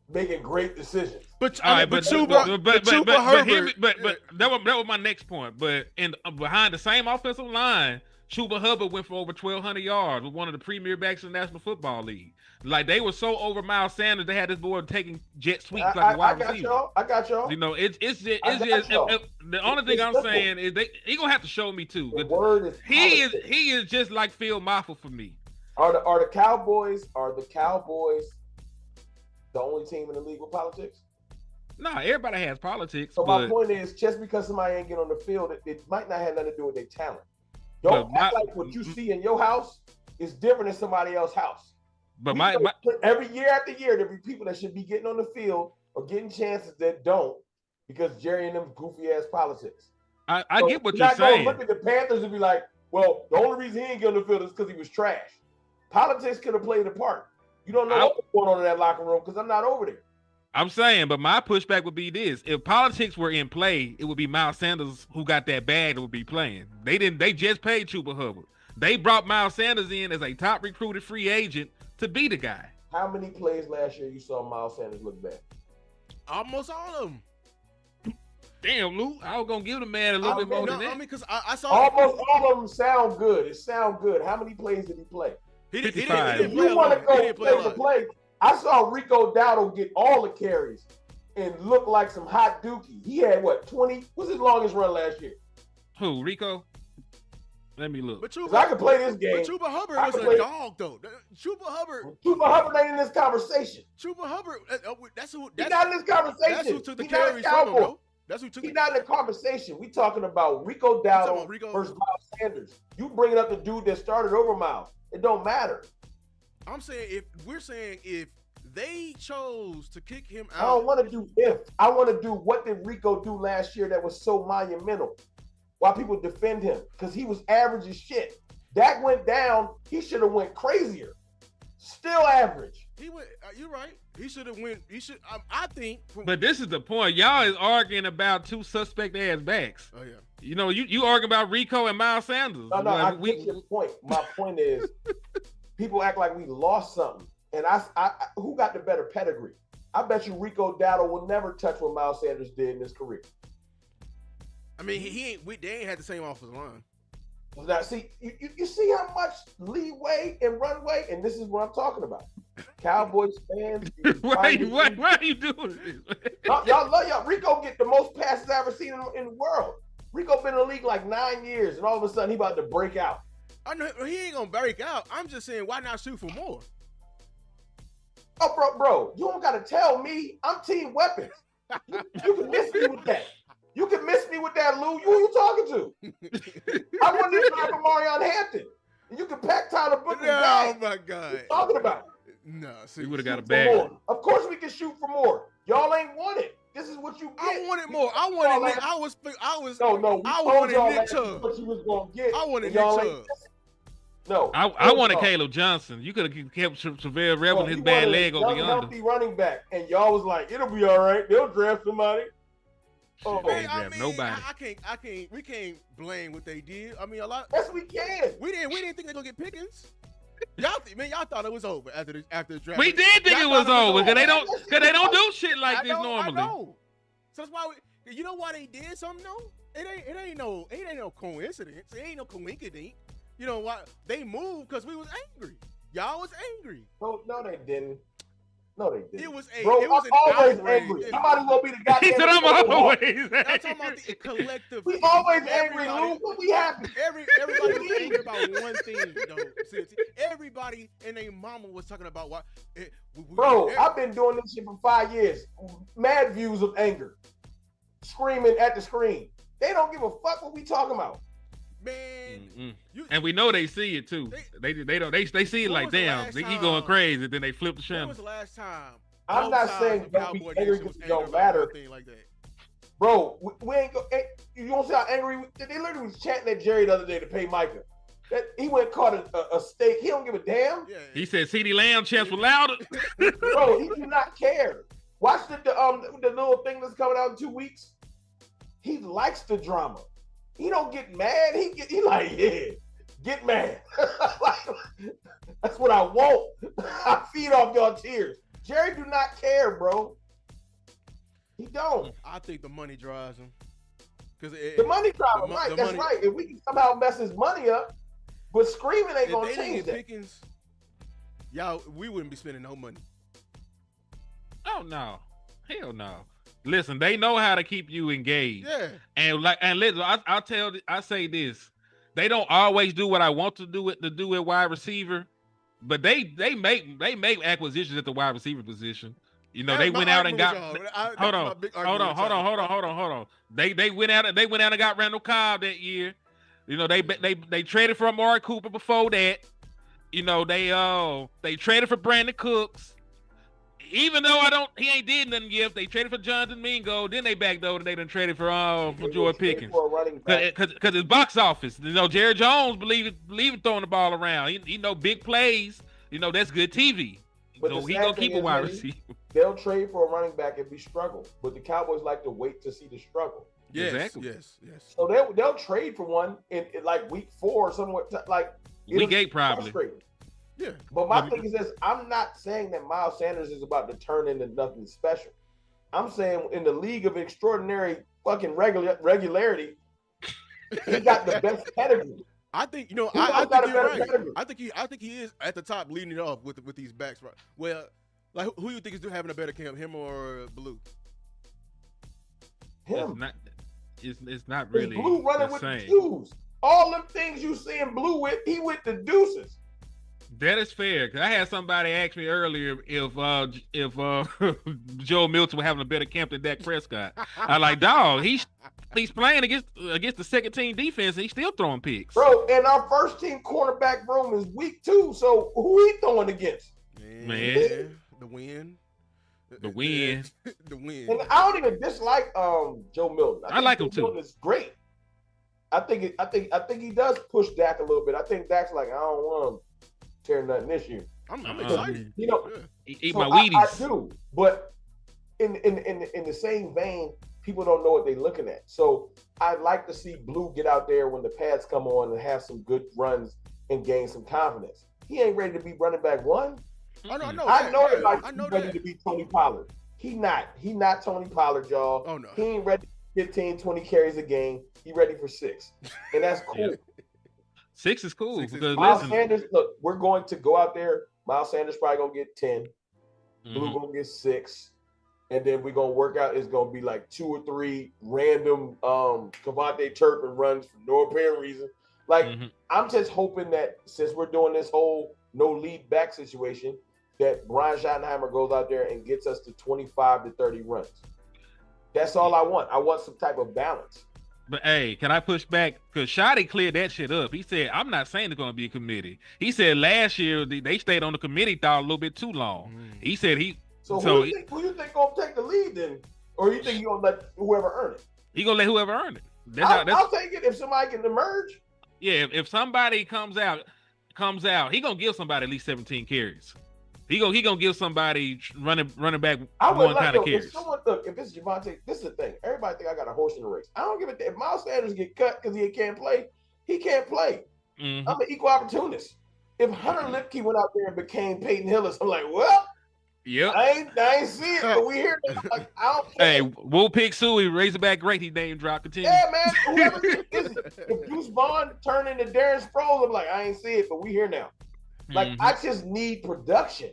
making great decisions. But All right, but but Chuba Herbert. that was my next point. But behind the same offensive line, Chuba Hubbard went for over 1,200 yards with one of the premier backs in the National Football League. Like they were so over Miles Sanders, they had this boy taking jet sweeps like a wide receiver. I got y'all. You know, it's just the only thing It's I'm simple. saying is he gonna have to show me too. The word is He politics. is just like Phil Maffa for me. Are the Cowboys the only team in the league with politics? Nah, everybody has politics. So but my point is, just because somebody ain't get on the field, it might not have nothing to do with their talent. Don't act like what you see in your house is different than somebody else's house. But Every year after year, there be people that should be getting on the field or getting chances that don't because Jerry and them goofy ass politics. I So get what you're you're not gonna saying. look at the Panthers and be like, well, the only reason he didn't get on the field is because he was trash. Politics could have played a part. You don't know what's going on in that locker room because I'm not over there. I'm saying, but my pushback would be this: if politics were in play, it would be Miles Sanders who got that bag that would be playing. They didn't. They just paid Chuba Hubbard. They brought Miles Sanders in as a top recruited free agent to be the guy. How many plays last year you saw Miles Sanders look bad? Almost all of them. Damn, Lou, I was gonna give the man a little bit more than that. I mean, because I saw Almost all of them sound good. It sound good. How many plays did he play? he 55. didn't If play you a want lot. to go He didn't play a play for lot. play, I saw Rico Dowdle get all the carries and look like some hot dookie. He had what, 20? What's his longest run last year? Who, Rico? Let me look. But 'Cause I could play this game. But Chuba Hubbard I was could a play- dog, though. Chuba Hubbard, Chuba Hubbard ain't in this conversation. Chuba Hubbard. That's who. He's not in this conversation. That's who took the He's not a carries from him, Cowboy. though. That's who took He's the. not in the conversation. We talking about Rico talking Dowdle about Rico? versus Miles Sanders. You bringing up the dude that started over Miles. It don't matter. I'm saying if they chose to kick him I don't out, want to do if. I want to do what did Rico do last year that was so monumental? Why people defend him? Because he was average as shit. Dak went down. He should have went crazier. Still average. he went. You're right. He should have went. He should. I think. But this is the point. Y'all is arguing about two suspect ass backs. Oh yeah. You know, you arguing about Rico and Miles Sanders. No, Like, I get your point. My point is, people act like we lost something. And I who got the better pedigree? I bet you Rico Dowdle will never touch what Miles Sanders did in his career. I mean, he ain't. They ain't had the same offensive line. Now, see, you see how much leeway and runway, and this is what I'm talking about. Cowboys fans. why are you doing this? Y'all love y'all. Rico get the most passes I ever seen in the world. Rico been in the league like 9 years, and all of a sudden he about to break out. I know he ain't gonna break out. I'm just saying, why not shoot for more? Oh, bro, you don't gotta tell me. I'm team weapons. You can miss me with that. You can miss me with that, Lou. Who you talking to? I wasn't even talking Marion Hampton. And you can pack Tyler Book Oh back. my What God. you talking about? No, see, We would have got a For bag. more. Of course we can shoot for more. Y'all ain't want it. This is what you get. I wanted more. I wanted Nick. I was. No. We I told wanted y'all Nick last year Chubb. what you was gonna get. I wanted and Nick y'all Chubb. ain't listen. No, I wanted Caleb Johnson. You could have kept Travell Rebel his bad leg over the under. Healthy running back, and y'all was like, "It'll be all right. They'll draft somebody." Oh, They ain't Man, draft nobody. I can't. We can't blame what they did. I mean, a lot. yes, we can. We didn't think they gonna get Pickens. Y'all thought it was over after the draft. We did think it Y'all was thought over because they don't do shit like this I normally. know. So that's why you know why they did something though? It ain't no coincidence. It ain't no coinkydink. You know why they moved? Because we was angry. Y'all was angry. No, they didn't. No, they didn't. It was Bro, it was an I'm always outrage. angry. You might as well be the He goddamn. said I'm always I'm talking about angry. the collective. We always angry, Everybody- Lou. What we happy? Everybody was angry about one thing, though. Seriously. Everybody and their mama was talking about why. Bro, I've been doing this shit for 5 years. Mad views of anger, screaming at the screen. They don't give a fuck what we talking about. man. And we know they see it too. They see it When like, was the damn, last he time- going crazy. Then they flip the When channel. was the last time? I'm both not sides saying of don't be Cowboy angry Nation was because it don't angry about matter. one thing like that. Bro, we ain't go. You don't see how angry they literally was chanting at Jerry the other day to pay Micah. He went and caught a steak. He don't give a damn. Yeah. He said CeeDee Lamb chants were louder. Bro, he do not care. Watch the little thing that's coming out in 2 weeks. He likes the drama. He don't get mad. He like, yeah, get mad. Like, that's what I want. I feed off y'all tears. Jerry do not care, bro. He don't. I think the money drives him. The money drives him, right? That's right. If we can somehow mess his money up, but screaming ain't gonna change that. Pickens, y'all, we wouldn't be spending no money. Oh no, hell no. Listen, they know how to keep you engaged. Yeah. And listen, I say this: they don't always do what I want to do with wide receiver, but they make acquisitions at the wide receiver position. You know, they went out and got. Hold on. They went out and got Randall Cobb that year. You know, they traded for Amari Cooper before that. You know, they traded for Brandon Cooks. Even though he ain't did nothing yet, they traded for Jonathan Mingo. Then they backdoored and they done traded for George Pickens. Because it's box office. You know, Jerry Jones believe in throwing the ball around. He know big plays. You know, that's good TV. But so he gonna keep a wide receiver. They'll trade for a running back if we struggle, but the Cowboys like to wait to see the struggle. Yes, exactly. Yes. So they'll trade for one in like week 4 or somewhat. Like week 8 probably. Yeah. But my thing is this: I'm not saying that Miles Sanders is about to turn into nothing special. I'm saying in the league of extraordinary fucking regularity, he got the best pedigree. I think I think you're right. I think he is at the top, leading it off with these backs. Right? Well, like who you think is having a better camp, him or Blue? Him. It's not really Blue running with the shoes. All them things you see in Blue with, he with the deuces. That is fair. Cause I had somebody ask me earlier if Joe Milton was having a better camp than Dak Prescott. I like, dog, he's playing against the second team defense and he's still throwing picks. Bro, and our first team cornerback room is weak too. So who he throwing against? Man, the win. The win. The win. And I don't even dislike Joe Milton. I like him too. Milton is great. I think he does push Dak a little bit. I think Dak's like, I don't want him tear nothing this year. I'm excited. You know, eat so my Wheaties. I do, but in the same vein, people don't know what they're looking at. So I'd like to see Blue get out there when the pads come on and have some good runs and gain some confidence. He ain't ready to be running back one. I know Ready to be Tony Pollard. He not Tony Pollard, y'all. Oh no. He ain't ready for 15, 20 carries a game. He ready for 6. And that's cool. 6 is cool. Because Miles Sanders, look, we're going to go out there. Miles Sanders probably gonna get 10. Blue gonna get 6. And then we're gonna work out. It's gonna be like 2 or 3 random Kavontae Turpin runs for no apparent reason. Like I'm just hoping that since we're doing this whole no lead back situation, that Brian Schottenheimer goes out there and gets us to 25 to 30 runs. That's all I want. I want some type of balance. But hey, can I push back? Because Shotty cleared that shit up. He said, I'm not saying it's going to be a committee. He said last year they stayed on the committee thought a little bit too long. He said who you think going to take the lead then? Or you think you're going to let whoever earn it? He going to let whoever earn it. I'll take it if somebody can emerge. Yeah, if somebody comes out, he going to give somebody at least 17 carries. He gonna give somebody running back one kind of carries. If it's Javonte, this is the thing. Everybody think I got a horse in the race. I don't give a damn. If Miles Sanders get cut because he can't play, he can't play. I'm an equal opportunist. If Hunter Lipke went out there and became Peyton Hillis, I'm like, well, yep. I ain't see it, but we hear that. Like, I don't care. Hey, Will Pig Suey, Razorback great. He name drop. Continue. Yeah, man. Whoever if Bruce Vaughn turned into Darren Sproles, I'm like, I ain't see it, but we here now. Like, I just need production.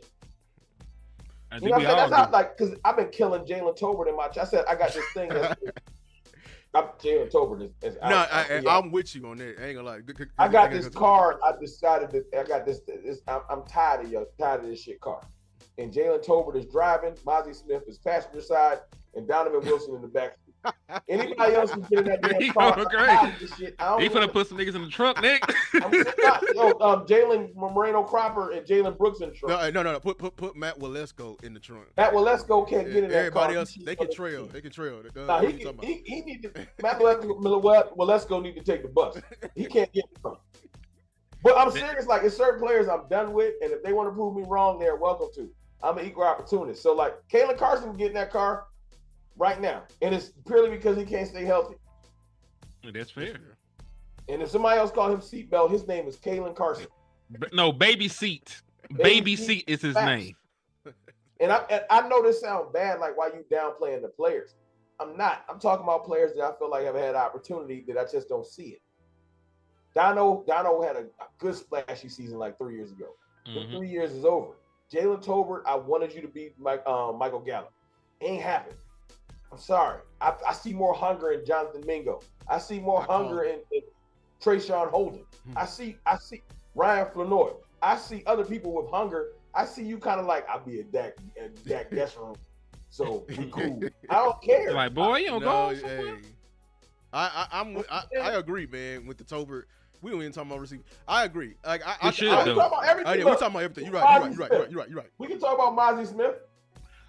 You know what I'm saying? That's how, like, because I've been killing Jalen Tolbert in my I said I got this thing that's Jalen Tolbert is out. I'm with you on that. I ain't gonna lie. I got this card. I decided that I got this I'm tired of this shit car. And Jalen Tolbert is driving, Mozzie Smith is passenger side, and Donovan Wilson in the back. Anybody else who's getting that damn car, He finna put some niggas in the trunk, Nick. Jalen Moreno Cropper and Jalen Brooks in the trunk. No. Put Matt Walesko in the trunk. Matt Walesko can't get in that car. Everybody else, they can trail. They can trail. He need to. Matt Walesko need to take the bus. He can't get in the trunk. But I'm serious. Like, it's certain players I'm done with, and if they want to prove me wrong, they're welcome to. I'm an equal opportunist. So, like, Kalen Carson can get in that car right now, and it's purely because he can't stay healthy. That's fair. And if somebody else called him Seatbelt, his name is Kalen Carson. No, Baby Seat. Baby Seat is his name. And I know this sounds bad, like why you downplaying the players. I'm not. I'm talking about players that I feel like have had opportunity that I just don't see it. Dono had a good splashy season like 3 years ago. The 3 years is over. Jalen Tolbert, I wanted you to be Michael Gallup. Ain't happened. I'm sorry. I see more hunger in Jonathan Mingo. I see more hunger in Trayshawn Holden. I see Ryan Flanoy. I see other people with hunger. I see you kind of like, I'll be a Dak guest room. So we cool. I don't care. Like, boy, you don't go. Hey. I agree, man, with the Tolbert. We don't even talk about receiver. I agree. Like I should talk though. about everything. We're talking about everything. You're right. We can talk about Mozzie Smith.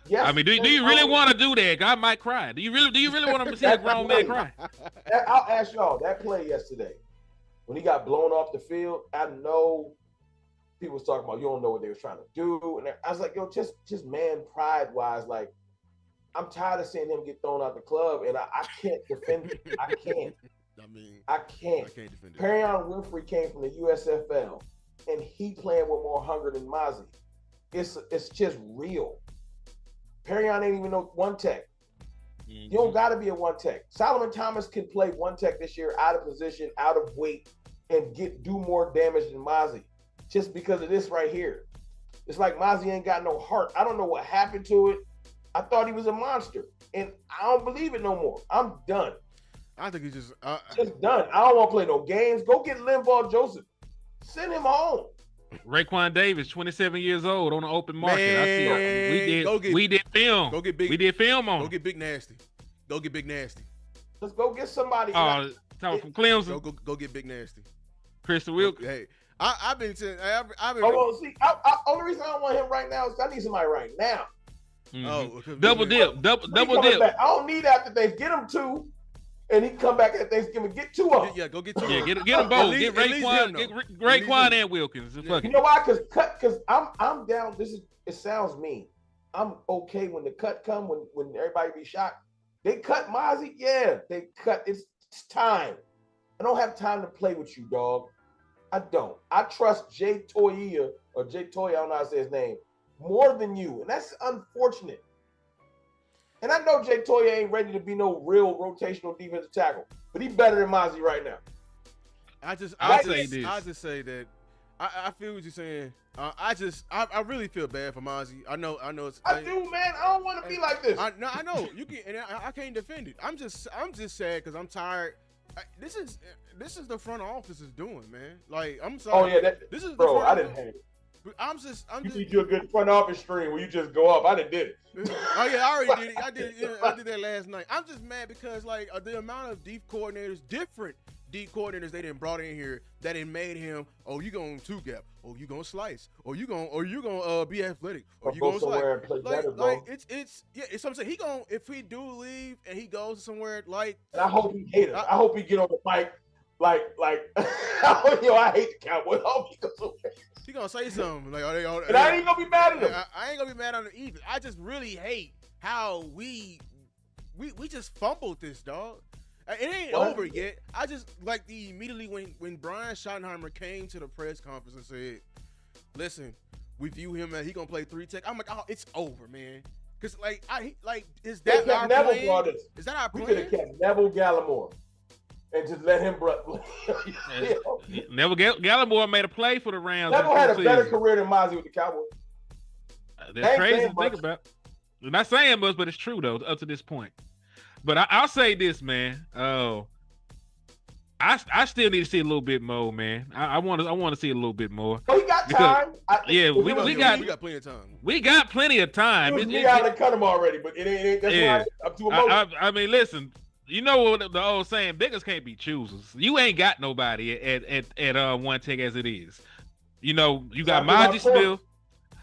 Yes. I mean, do you really want to do that? God might cry. Do you really want to see a grown man cry? I'll ask y'all that play yesterday when he got blown off the field. I know people was talking about you don't know what they was trying to do, and I was like, yo, just man pride wise, like I'm tired of seeing him get thrown out the club, and I can't defend it. I can't. I can't defend it. Perion Winfrey came from the USFL, and he playing with more hunger than Mozzie. It's just real. Perion ain't even no one tech. You don't got to be a one tech. Solomon Thomas can play one tech this year, out of position, out of weight, and do more damage than Mozzie, just because of this right here. It's like Mozzie ain't got no heart. I don't know what happened to it. I thought he was a monster, and I don't believe it no more. I'm done. I think he's just done. I don't want to play no games. Go get Linval Joseph. Send him home. Raekwon Davis, 27 years old, on the open market. Man, I see. We did film. Go get big. We did film on. Go get Big Nasty. Let's go get somebody. Talking from Clemson. Go get Big Nasty. Christian Wilkes. Hey, I've been saying. Only reason I don't want him right now is I need somebody right now. Double dip. I don't need after they get him two. And he come back at Thanksgiving, get two of them. Yeah, go get two. Yeah, get them both. Get Raekwon and Wilkins. You know why? Because I'm down. It sounds mean. I'm okay when the cut come, when everybody be shocked. They cut Mozzie, yeah. They cut. It's time. I don't have time to play with you, dog. I don't. I trust Jay Toya, I don't know how to say his name, more than you, and that's unfortunate. And I know Jay Toya ain't ready to be no real rotational defensive tackle, but he's better than Mozzie right now. I just say that I feel what you're saying. I really feel bad for Mozzie. I know. I do, man. I don't want to be like this. I know. You can, and I can't defend it. I'm just sad because I'm tired. This is the front office is doing, man. Like, I'm sorry. Oh yeah, this is bro. I didn't hate it. You need you a good front office stream where you just go up. I did it. Oh yeah, I already did it. I did that last night. I'm just mad because like the amount of different deep coordinators they didn't brought in here that it made him. Oh, you going two gap? Oh, you gonna slice? Or you gonna be athletic? Or you gonna somewhere slice? And play better, bro. It's what I'm saying. He gonna if he do leave and he goes somewhere like. And I hope he hate it. I hope he get on the mic. Like, I hate the Cowboys. I hope he goes somewhere. He gonna say something like, and I ain't gonna be mad at him. I ain't gonna be mad at him either. I just really hate how we just fumbled this, dog. It ain't over yet. I just like immediately when Brian Schottenheimer came to the press conference and said, "Listen, we view him as he gonna play 3 tech." I'm like, "Oh, it's over, man." Because is that our plan? Is that our plan? We could have kept Neville Gallimore. And just let him Neville Gallimore made a play for the Rams. Neville had a better career than Mozzie with the Cowboys. That's crazy to think about. I'm not saying much, but it's true though up to this point. But I'll say this, man. I still need to see a little bit more, man. I want to see a little bit more. Well, he got time. We got plenty of time. We got plenty of time. We got to cut him already, but it ain't. That's why I'm too emotional. I mean, listen. You know what the old saying, beggars can't be choosers. You ain't got nobody at one tech as it is. You know, you got Mozzie Smith.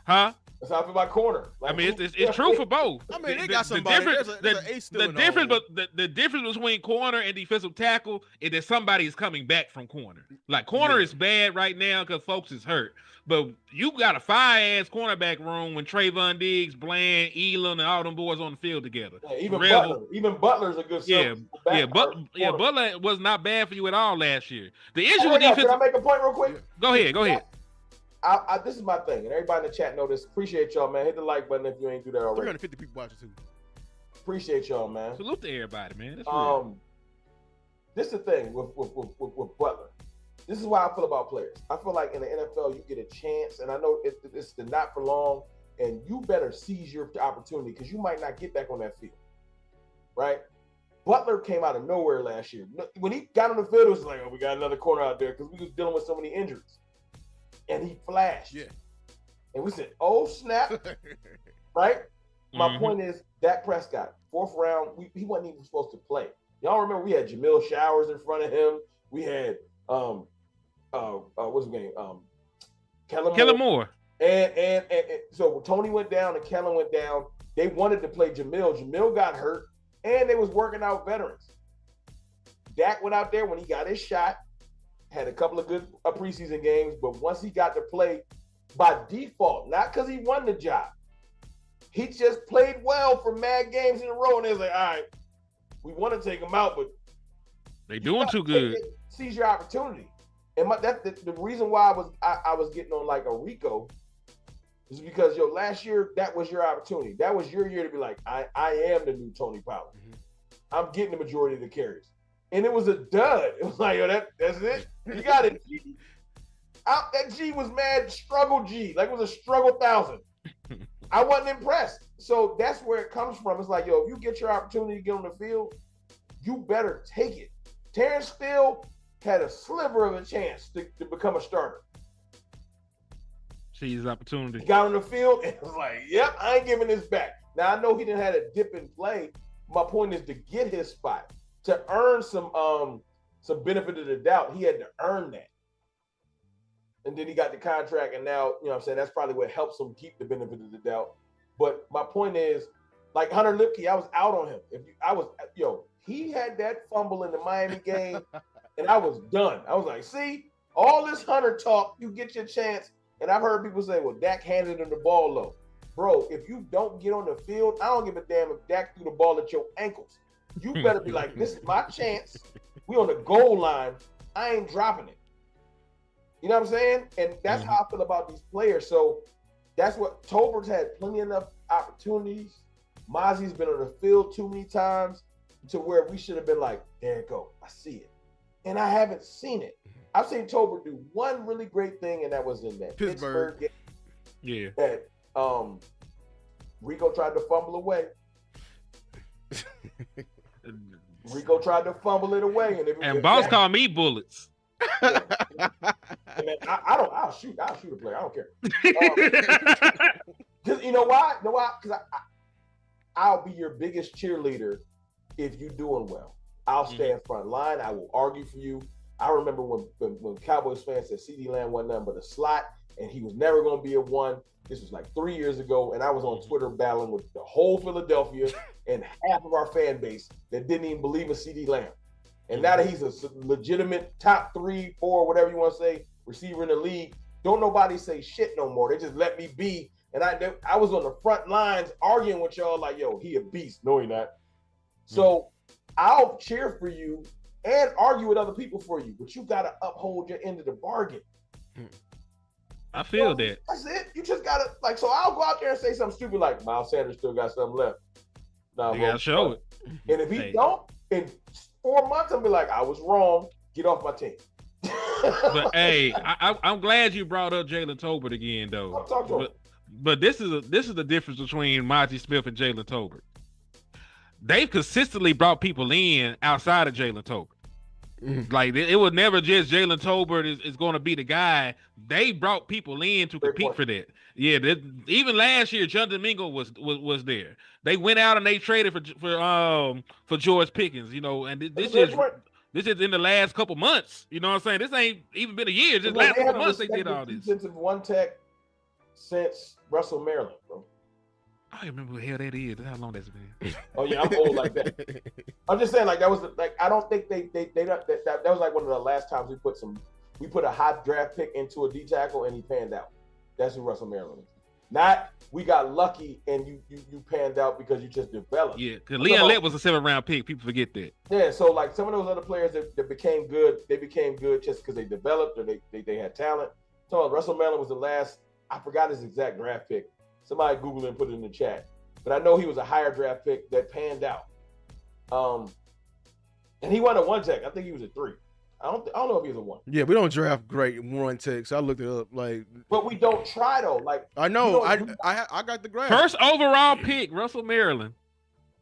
Huh? That's how I feel about corner. Like, I mean, it's true for both. I mean, they got somebody. There's an ace still in the difference, hole. but the difference between corner and defensive tackle is that somebody is coming back from corner. Like corner is bad right now because folks is hurt, but you got a fire-ass cornerback room when Trayvon Diggs, Bland, Elam, and all them boys on the field together. Yeah, even Butler's a good. Butler was not bad for you at all last year. The issue with defense. defense. Can I make a point real quick? Go ahead. This is my thing, and everybody in the chat know this. Appreciate y'all, man. Hit the like button if you ain't do that already. 350 people watching too. Appreciate y'all, man. Salute to everybody, man. That's real. This is the thing with Butler. This is why I feel about players. I feel like in the NFL you get a chance, and I know it's the not for long, and you better seize your opportunity because you might not get back on that field, right? Butler came out of nowhere last year. When he got on the field, it was like, oh, we got another corner out there because we was dealing with so many injuries. And he flashed. Yeah. And we said, oh, snap. Right? My point is, Dak Prescott, 4th round, he wasn't even supposed to play. Y'all remember we had Jamil Showers in front of him. We had, what's his name? Kellen Moore. And so Tony went down and Kellen went down. They wanted to play Jamil. Jamil got hurt, and they was working out veterans. Dak went out there when he got his shot. Had a couple of good preseason games, but once he got to play by default, not because he won the job, he just played well for mad games in a row, and they was like, all right, we want to take him out, but they doing too good. Seize your opportunity. And the reason why I was getting on like a Rico is because last year that was your opportunity. That was your year to be like, I am the new Tony Pollard. I'm getting the majority of the carries. And it was a dud. It was like, that's it. You got it, G. That G was mad struggle G. Like it was a struggle 1,000. I wasn't impressed. So that's where it comes from. It's like, if you get your opportunity to get on the field, you better take it. Terrence Steele had a sliver of a chance to become a starter. See his opportunity. He got on the field and was like, yep, I ain't giving this back. Now, I know he didn't have a dip in play. My point is to get his spot. To earn some benefit of the doubt, he had to earn that. And then he got the contract, and now, that's probably what helps him keep the benefit of the doubt. But my point is, like Hunter Lipke, I was out on him. He had that fumble in the Miami game, and I was done. I was like, see, all this Hunter talk, you get your chance. And I've heard people say, well, Dak handed him the ball low. Bro, if you don't get on the field, I don't give a damn if Dak threw the ball at your ankles. You better be like, this is my chance. We on the goal line. I ain't dropping it. You know what I'm saying? And that's how I feel about these players. So that's what Tolbert's had plenty enough opportunities. Mozzie's been on the field too many times to where we should have been like, there it go. I see it. And I haven't seen it. I've seen Tolbert do one really great thing, and that was in that Pittsburgh game. Yeah. That Rico tried to fumble away. Rico tried to fumble it away, and boss called me bullets. Yeah. And then I'll shoot a player. I don't care. Because you know why? Because I'll be your biggest cheerleader if you're doing well. I'll stand front line. I will argue for you. I remember when Cowboys fans said CeeDee Lamb wasn't nothing but a slot, and he was never going to be a one. This was like 3 years ago, and I was on Twitter battling with the whole Philadelphia and half of our fan base that didn't even believe in CeeDee Lamb. And now that he's a legitimate top 3, 4, whatever you want to say, receiver in the league, don't nobody say shit no more. They just let me be. And I was on the front lines arguing with y'all like, yo, he a beast. No, he not. So I'll cheer for you and argue with other people for you, but you got to uphold your end of the bargain. I feel that. That's it. You just got to, so I'll go out there and say something stupid like, Miles Sanders still got something left. You got to show it. And if he don't, in 4 months, I'll be like, I was wrong. Get off my team. But, hey, I'm glad you brought up Jalen Tolbert again, though. I'll talk to him. But this is the difference between Monty Smith and Jalen Tolbert. They've consistently brought people in outside of Jalen Tolbert. Like it was never just Jalen Tolbert is going to be the guy. They brought people in to compete for that. Yeah, even last year, Jonathan Mingo was there. They went out and they traded for George Pickens. And this is in the last couple months. You know what I'm saying? This ain't even been a year. Just last couple months they did all this. Defensive one tech since Russell Maryland, bro. I don't remember what the hell that is. How long that's been. Oh yeah, I'm old like that. I'm just saying, like that was like I don't think they that was like one of the last times we put a high draft pick into a D tackle and he panned out. That's who Russell Maryland is. Not we got lucky and you panned out because you just developed. Yeah, because Leon Lett was a 7th-round pick. People forget that. Yeah, so like some of those other players that became good, they became good just because they developed or they had talent. So Russell Maryland was the last. I forgot his exact draft pick. Somebody Google it and put it in the chat. But I know he was a higher draft pick that panned out. And he won a 1 tech. I think he was a 3. I don't know if he's a 1. Yeah, we don't draft great 1 techs. I looked it up. Like, but we don't try though. Like I know. I got the graph. First overall pick, Russell Maryland,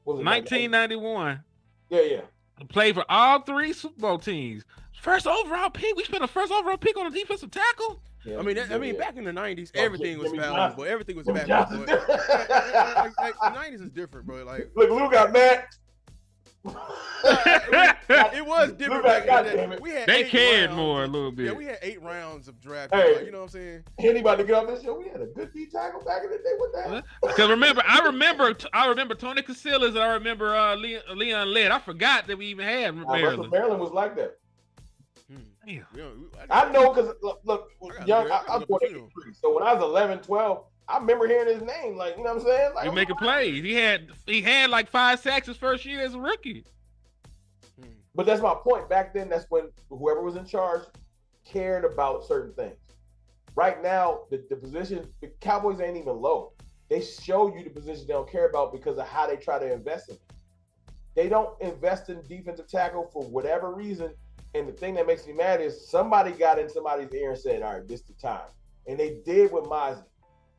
1991. Yeah. Played for all 3 Super Bowl teams. First overall pick. We spent a first overall pick on a defensive tackle. Yeah, I mean, back in the 90s, everything was Jimmy valuable. Johnson. Everything was Jimmy valuable. Johnson. Like, the 90s is different, bro. Like, Look, Lou got mad. it was different back in the day. We had they 8 cared rounds more a little bit. Yeah, we had 8 rounds of draft. Hey. Like, you know what I'm saying? Anybody get on this show? We had a good D tackle back in the day. What that? Because I remember Tony Casillas and I remember Leon Lett. I forgot that we even had Maryland. Maryland was like that. Damn. I know because look, young. I was born in 83. So when I was 11, 12, I remember hearing his name. Like, you know what I'm saying? Like, He making plays. He had like 5 sacks his first year as a rookie. But that's my point. Back then, that's when whoever was in charge cared about certain things. Right now, the position, the Cowboys ain't even low. They show you the position they don't care about because of how they try to invest in it. They don't invest in defensive tackle for whatever reason. And the thing that makes me mad is somebody got in somebody's ear and said, all right, this is the time. And they did with Mozzie.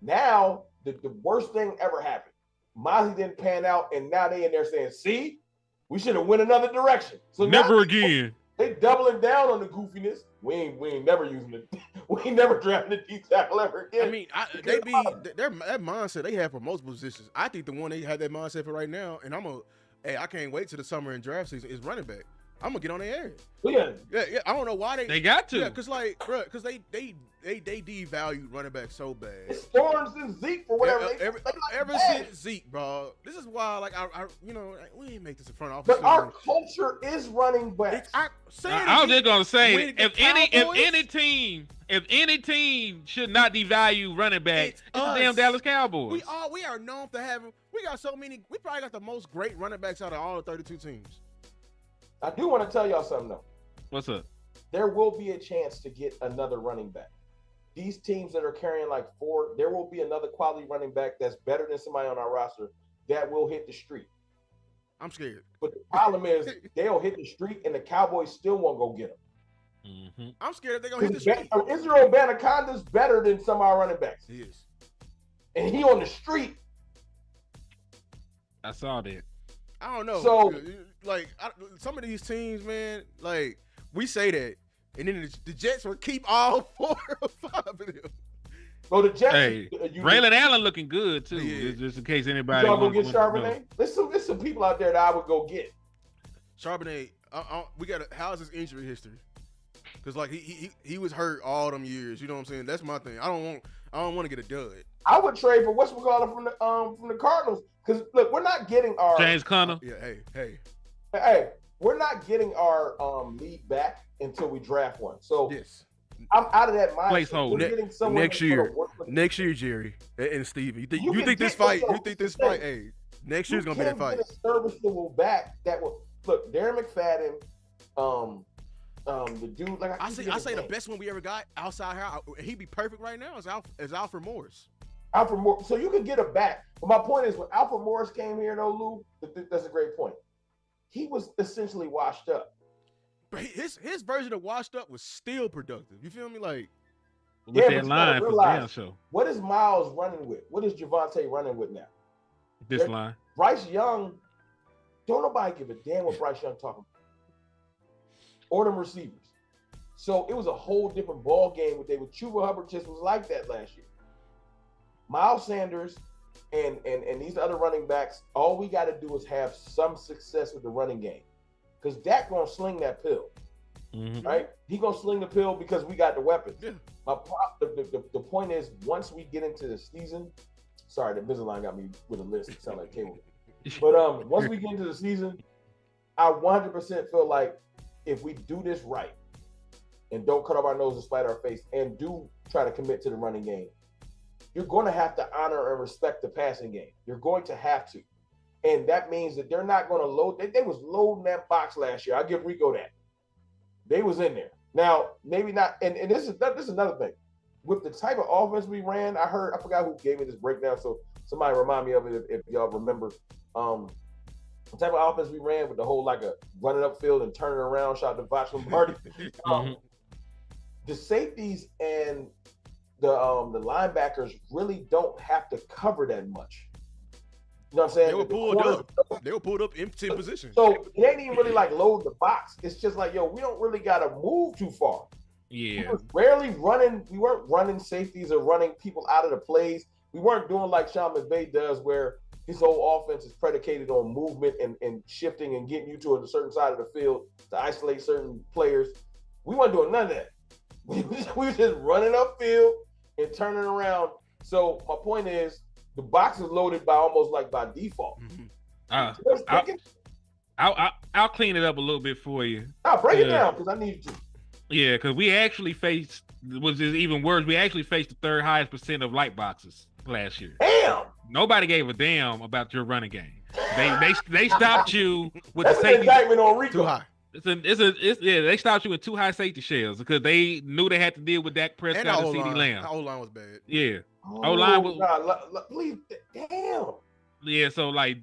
Now, the worst thing ever happened. Mozzie didn't pan out, and now they in there saying, see, we should have went another direction. So Never again. They doubling down on the goofiness. We ain't never using it. We ain't never drafting a D tackle ever again. I mean, that mindset they have for most positions. I think the one they have that mindset for right now, and I can't wait till the summer and draft season is running back. I'm gonna get on their air. Yeah. I don't know why they got to. Yeah, because they devalued running back so bad. It's Storms and Zeke for whatever. Ever since Zeke, bro. This is why, like, we ain't make this a front office. But our culture is running backs. I was just gonna say, if any team should not devalue running back, it's the damn Dallas Cowboys. We are known for having. We got so many. We probably got the most great running backs out of all the 32 teams. I do want to tell y'all something though. What's up? There will be a chance to get another running back. These teams that are carrying like 4, there will be another quality running back that's better than somebody on our roster that will hit the street. I'm scared. But the problem is they'll hit the street and the Cowboys still won't go get them. Mm-hmm. I'm scared that they're gonna hit the street. Israel Banaconda's better than some of our running backs. He is. And he on the street. I saw that. I don't know. So, like, some of these teams, man, like, we say that, and then the Jets will keep all 4 or 5 of them. So the Jets. Hey, Braylon Allen looking good too. Yeah. Just in case anybody. Y'all go get Charbonnet? There's some people out there that I would go get. Charbonnet, we got how's his injury history? Because like he was hurt all them years. You know what I'm saying? That's my thing. I don't want to get a dud. I would trade for whatchamacallit from the Cardinals. Because look, we're not getting our James Conner. Yeah, hey, we're not getting our lead back until we draft one. So yes. I'm out of that mindset. Placeholder. We're getting someone Next year, Jerry and Steven. You think this fight? Hey, next year's gonna be that fight. Get a serviceable back that will look. Darren McFadden, the dude. Like I say the best one we ever got outside here. He'd be perfect right now. Is Alfred Morris. Alfred Morris. So you could get a back. But my point is, when Alfred Morris came here, though, Lou, that's a great point. He was essentially washed up. But his version of washed up was still productive. You feel me? Like with that line for damn show. What is Miles running with? What is Javonte running with now? This line. Bryce Young. Don't nobody give a damn what Bryce Young talking about. Or them receivers. So it was a whole different ball game with David. Chuba Hubbard just was like that last year. Miles Sanders and these other running backs, all we got to do is have some success with the running game. Because Dak gonna sling that pill. right? He gonna sling the pill because we got the weapons. Yeah. The point is, once we get into the season, sorry, the Invisalign got me with a list. It sound like cable. But once we get into the season, I 100% feel like if we do this right and don't cut off our nose and spite our face and do try to commit to the running game, you're going to have to honor and respect the passing game. You're going to have to. And that means that they're not going to load. They was loading that box last year. I'll give Rico that. They was in there. Now, maybe not. And this is another thing. With the type of offense we ran, I forgot who gave me this breakdown. So somebody remind me of it if y'all remember. The type of offense we ran with the whole like a running up field and turning around, shot to Voch Lombardi. The safeties and the linebackers really don't have to cover that much. You know what I'm saying? They were pulled up empty position. So it ain't even really like load the box. It's just like, yo, we don't really gotta move too far. Yeah. We weren't running safeties or running people out of the plays. We weren't doing like Sean McVay does, where his whole offense is predicated on movement and shifting and getting you to a certain side of the field to isolate certain players. We weren't doing none of that. We were just running upfield and turning around. So my point is, the box is loaded by default. I'll clean it up a little bit for you. I'll break it down because I need to. Yeah, because we actually faced, which is even worse, we actually faced the third highest percent of light boxes last year. Damn! Nobody gave a damn about your running game. They stopped you with the safety. safety. Indictment on Rico. Too high. They stopped you with too high safety shells because they knew they had to deal with Dak Prescott and CeeDee Lamb. The O-line was bad. Yeah. O-line was damn. Yeah, so like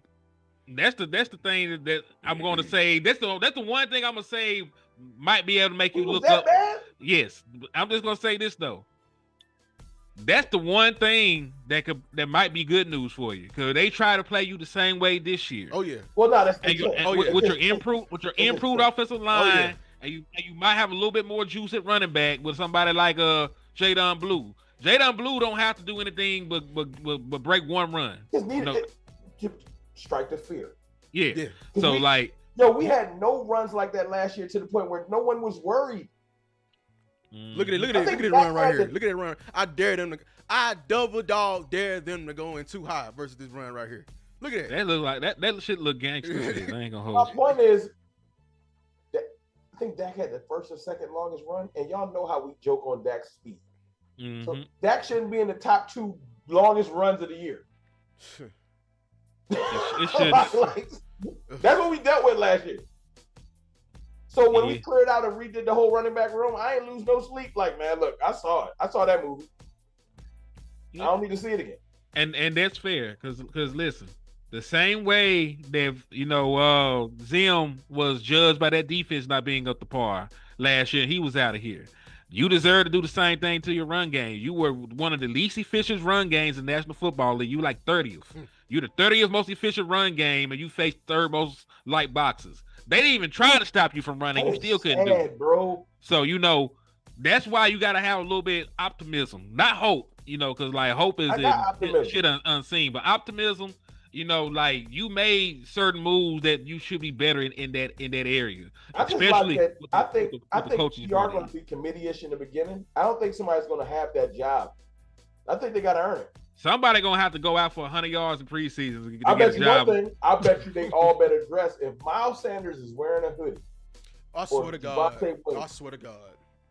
that's the thing that I'm gonna say. That's the one thing I'm gonna say might be able to make you look up. Bad? Yes. I'm just gonna say this though. That's the one thing that might be good news for you, because they try to play you the same way this year. Oh yeah. Well, no, that's with your improved offensive line, and you might have a little bit more juice at running back with somebody like Jadon Blue. Jadon Blue don't have to do anything but break one run. Just need to strike the fear. Yeah. So we had no runs like that last year to the point where no one was worried. Look at it run right here. Look at it run. I double dog dare them to go in too high versus this run right here. Look at it. That look like that shit look gangster. I ain't gonna hold My you. point is that I think Dak had the first or second longest run, and y'all know how we joke on Dak's speed. Mm-hmm. So Dak shouldn't be in the top 2 longest runs of the year. It should. That's what we dealt with last year. So when we cleared out and redid the whole running back room, I ain't lose no sleep. Like, man, look, I saw it. I saw that movie. I don't need to see it again. And that's fair, because listen, the same way that Zim was judged by that defense not being up to par last year, he was out of here. You deserve to do the same thing to your run game. You were one of the least efficient run games in National Football League. You like 30th. You're the 30th most efficient run game, and you faced third most light boxes. They didn't even try to stop you from running. You still couldn't do it, bro. So that's why you got to have a little bit optimism, not hope. Because like hope is shit unseen, but optimism. Like you made certain moves that you should be better in that area. I think you are going to be committee-ish in the beginning. I don't think somebody's going to have that job. I think they got to earn it. Somebody gonna have to go out for 100 yards in preseason. I bet you one thing. I bet you they all better dress. If Miles Sanders is wearing a hoodie, I swear to God,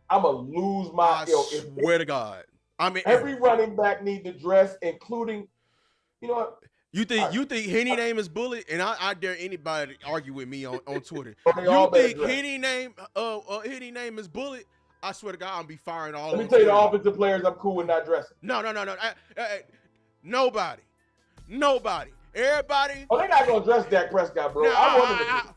I'm gonna lose my. I swear to God. I mean, every running back need to dress, including, you know what? You think Henny name is Bullet, and I dare anybody to argue with me on Twitter. You think Henny name is Bullet? I swear to God, I'm gonna be firing all. Let me tell you, the offensive players, I'm cool with not dressing. No. Nobody. Everybody. Oh, they're not gonna dress Dak Prescott, bro.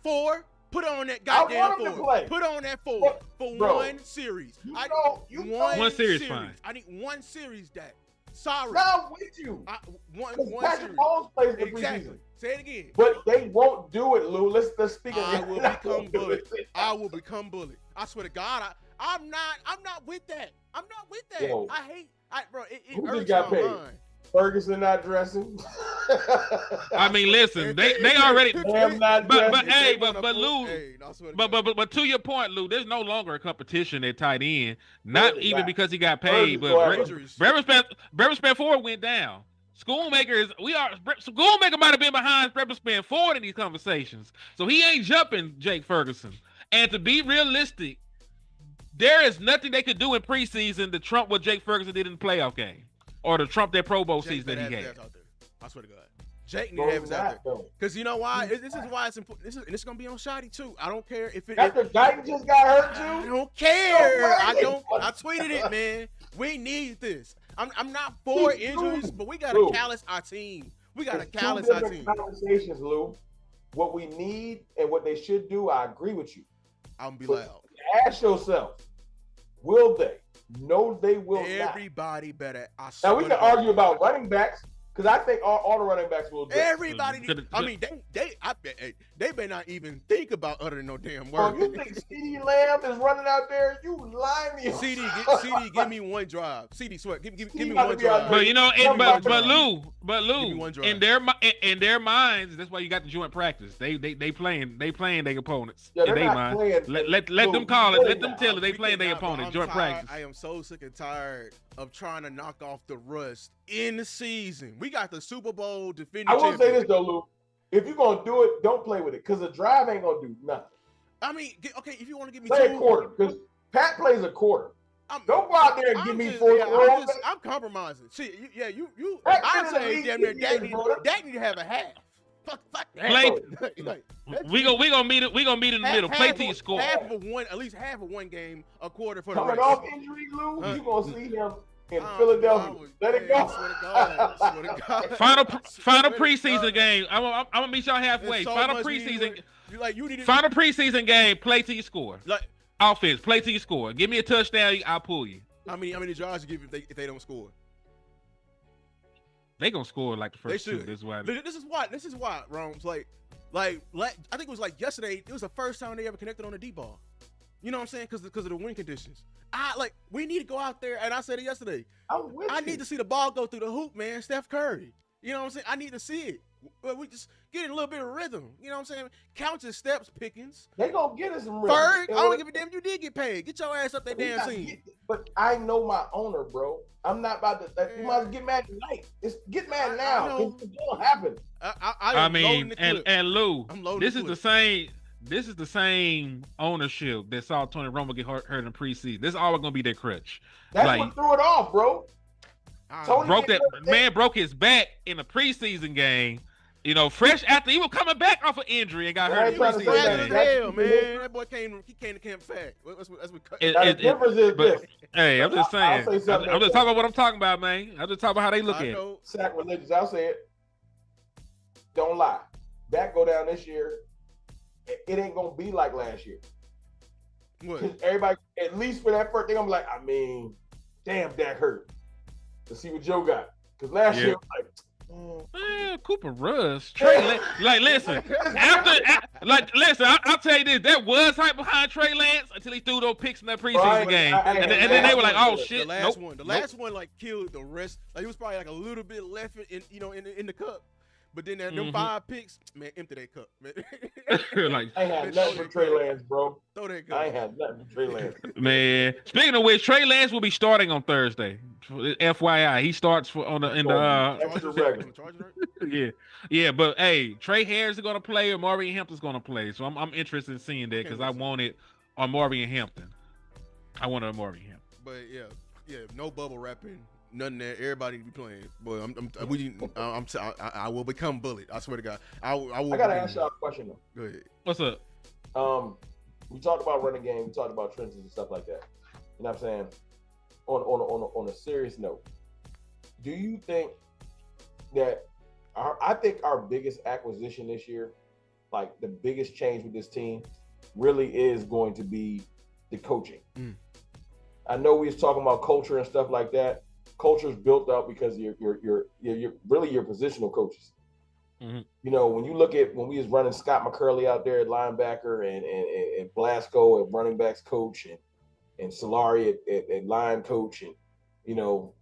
Four. Put on that goddamn 4. Put on that 4 for one series. One series, fine. I need one series, Dak. Sorry. I'm with you. One Patrick Mahomes plays the preseason. Say it again. But they won't do it, Lou. Let's speak of it. I will become Bullet. I swear to God, I'm not with that. I'm not with that. Yo. Bro, it Who hurts just got my paid? mind. Ferguson not dressing. I mean, listen, they already. Cam not But dressing. Lou. Hey, no, I swear to But God. but to your point, Lou, there's no longer a competition at tight end. Not Really even not. because he got paid, Ferguson but injuries. Bremer Span Ford went down. Schoolmaker might have been behind Bremer Span Ford in these conversations, so he ain't jumping Jake Ferguson. And to be realistic, there is nothing they could do in preseason to trump what Jake Ferguson did in the playoff game, or to trump that Pro Bowl season that he had. Out there. I swear to God. Jake need No, to have he's his out not, there. though. Because you know why? This is why it's important. And it's going to be on Shotty, too. I don't care if it... After Guyton just got hurt, I too? don't care. No way. I tweeted it, man. We need this. I'm not for injuries, but we got to callous our team. We got to callous our team. Conversations, Lou. What we need and what they should do, I agree with you. I'm going to be loud. Ask yourself, will they? No, they will not. Everybody better. Now, we can argue about running backs, because I think all the running backs will do. Everybody. I mean, they may not even think about uttering no damn word. Oh, you think CeeDee Lamb is running out there? You lying to CD, give me one drive. CD, swear, give me about one to be out drive. there. But you know, but Give me Lou, one drive. in their minds, that's why you got the joint practice. They playing their opponents. Yeah, in they're their not mind. playing. Let Lou, them call it. really Let them not. tell it. They We playing their cannot, but opponent. I'm Joint tired. practice. I am so sick and tired of trying to knock off the rust in the season. We got the Super Bowl defending I will champion. say this, though, Lou. If you're going to do it, don't play with it, because the drive ain't going to do nothing. I mean, okay, if you want to give me Play two, a quarter, because Pat plays a quarter. I'm, Don't go out there and I'm give me just- fourth yeah, row. I'm compromising. See, you. That I'd man say in the damn league near is brother. Dak need to have a half. Fuck that. Play- We gonna meet it. We gonna meet in the middle. Play till you score. At least half of one game, a quarter for the Coming rest. off injury, Lou, Huh? you're going to see him in Oh, Philadelphia. Let it go. I swear to God. I swear to God. Final Swear to preseason God. game. I'm gonna meet y'all halfway. There's so Final much we need preseason. to- you need to Final preseason game. Play till you score. like Offense. Play till you score. Give me a touchdown. I'll pull you. how many drives you give if they don't score? They gonna score like the They first two. should. This is why. This is why, Rome's like I think it was like yesterday. It was the first time they ever connected on a D ball. You know what I'm saying? Because of the wind conditions. We need to go out there, and I said it yesterday. I need to see the ball go through the hoop, man. Steph Curry. You know what I'm saying? I need to see it. We just get a little bit of rhythm. You know what I'm saying? Count your steps, Pickens. They going to get us some rhythm. Ferg, I don't give a damn if you did get paid. Get your ass up that We damn got- team. But I know my owner, bro. I'm not about to. You might as well get mad tonight. Get mad now. know. It's going to happen. I I am loading mean, the and clip. Lou, I'm loading this the is the clip. same. This is the same ownership that saw Tony Romo get hurt in the preseason. This is always gonna be their crutch. That's Like- what threw it off, bro. Tony Broke get that hurt. man broke his back in the preseason game. You know, fresh after he was coming back off an injury and got I hurt ain't in the trying to say preseason that. As game. hell, man. That boy came to camp fat. That's what It- Now, the it- difference is but- this. Hey, I'm just saying. I'll say something I'm like just that. talking about what I'm talking about, man. I'm just talking about how they look I at it. know. Sacrilegious. I'll say it. Don't lie. Dak go down this year. It ain't gonna be like last year. What? 'Cause everybody, at least for that first thing, I'm like, damn, Dak hurt. To see what Joe got. Because last Yeah. year, I'm like, Man, Cooper Rush, Trey. Listen. Listen. I'll tell you this. There was hype behind Trey Lance until he threw those picks in that preseason Right. game, I- and then they were like, "Oh The shit!" last Nope. one. The last one like killed the rest. Like it was probably like a little bit left in the cup. But then them Mhm. 5 picks, man, empty that cup, man. like, I ain't had nothing for Trey Lance, bro. Throw that I ain't cup. had nothing for Trey Lance. man. Speaking of which, Trey Lance will be starting on Thursday. FYI, he starts in the Extra regular. yeah. But hey, Trey Harris is gonna play, or Maureen Hampton's gonna play. So I'm interested in seeing that because I wanted on Maureen Hampton. I wanted a Maureen Hampton. But yeah, no bubble wrapping, nothing there. Everybody be playing. Boy, I will become bullied. I swear to God. I will. I gotta ask y'all a question though. Go ahead. What's up? We talked about running game, we talked about trenches and stuff like that. You know what I'm saying? On a serious note, do you think that I think our biggest acquisition this year, like the biggest change with this team, really is going to be the coaching. I know we was talking about culture and stuff like that. Culture's built up because you're really your positional coaches. Mm-hmm. You know, when you look at when we was running Scott McCurley out there at linebacker and Blasco at running backs coach and Solari at line coach, and you know,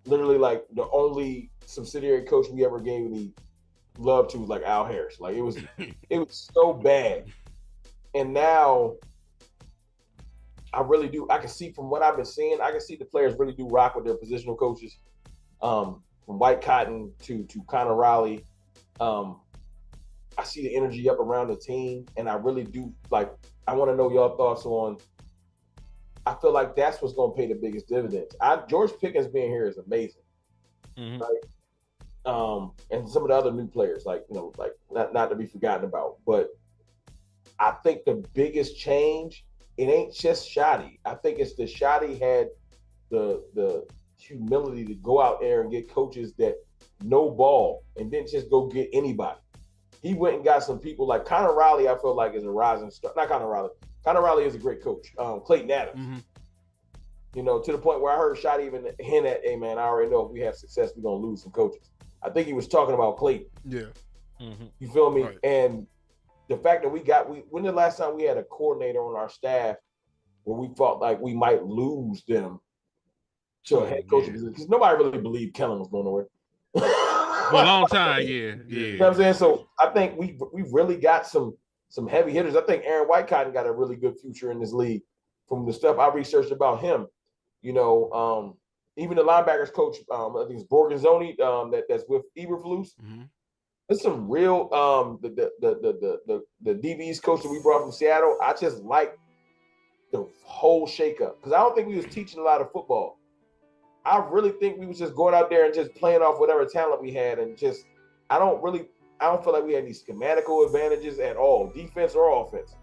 literally like the only subsidiary coach we ever gave any love to was like Al Harris. Like it was so bad. And now I really do. I can see from what I've been seeing, I can see the players really do rock with their positional coaches. From White Cotton to Connor Riley. I see the energy up around the team, and I really do like. I want to know your thoughts on. I feel like that's what's going to pay the biggest dividends. George Pickens being here is amazing, right? And some of the other new players, like not to be forgotten about. But I think the biggest change, it ain't just Shotty. I think it's the Shotty had the humility to go out there and get coaches that know ball, and didn't just go get anybody. He went and got some people like Connor Riley. I feel like is a rising star. Not Connor Riley. Connor Riley is a great coach. Clayton Adams. To the point where I heard Shotty even hint at, "Hey man, I already know if we have success, we're gonna lose some coaches." I think he was talking about Clayton. Yeah. You feel me? Right. And the fact that when the last time we had a coordinator on our staff where we felt like we might lose them to a head coach position, because nobody really believed Kellen was going nowhere. For a long time, yeah. You know what I'm saying? So I think we really got some heavy hitters. I think Aaron Whitecotton got a really good future in this league from the stuff I researched about him. Even the linebackers coach, I think it's Borgonzoni, that's with Eberflus. There's some real the DB's coach that we brought from Seattle. I just like the whole shakeup because I don't think we was teaching a lot of football. I really think we was just going out there and just playing off whatever talent we had, and just I don't feel like we had any schematical advantages at all, defense or offense.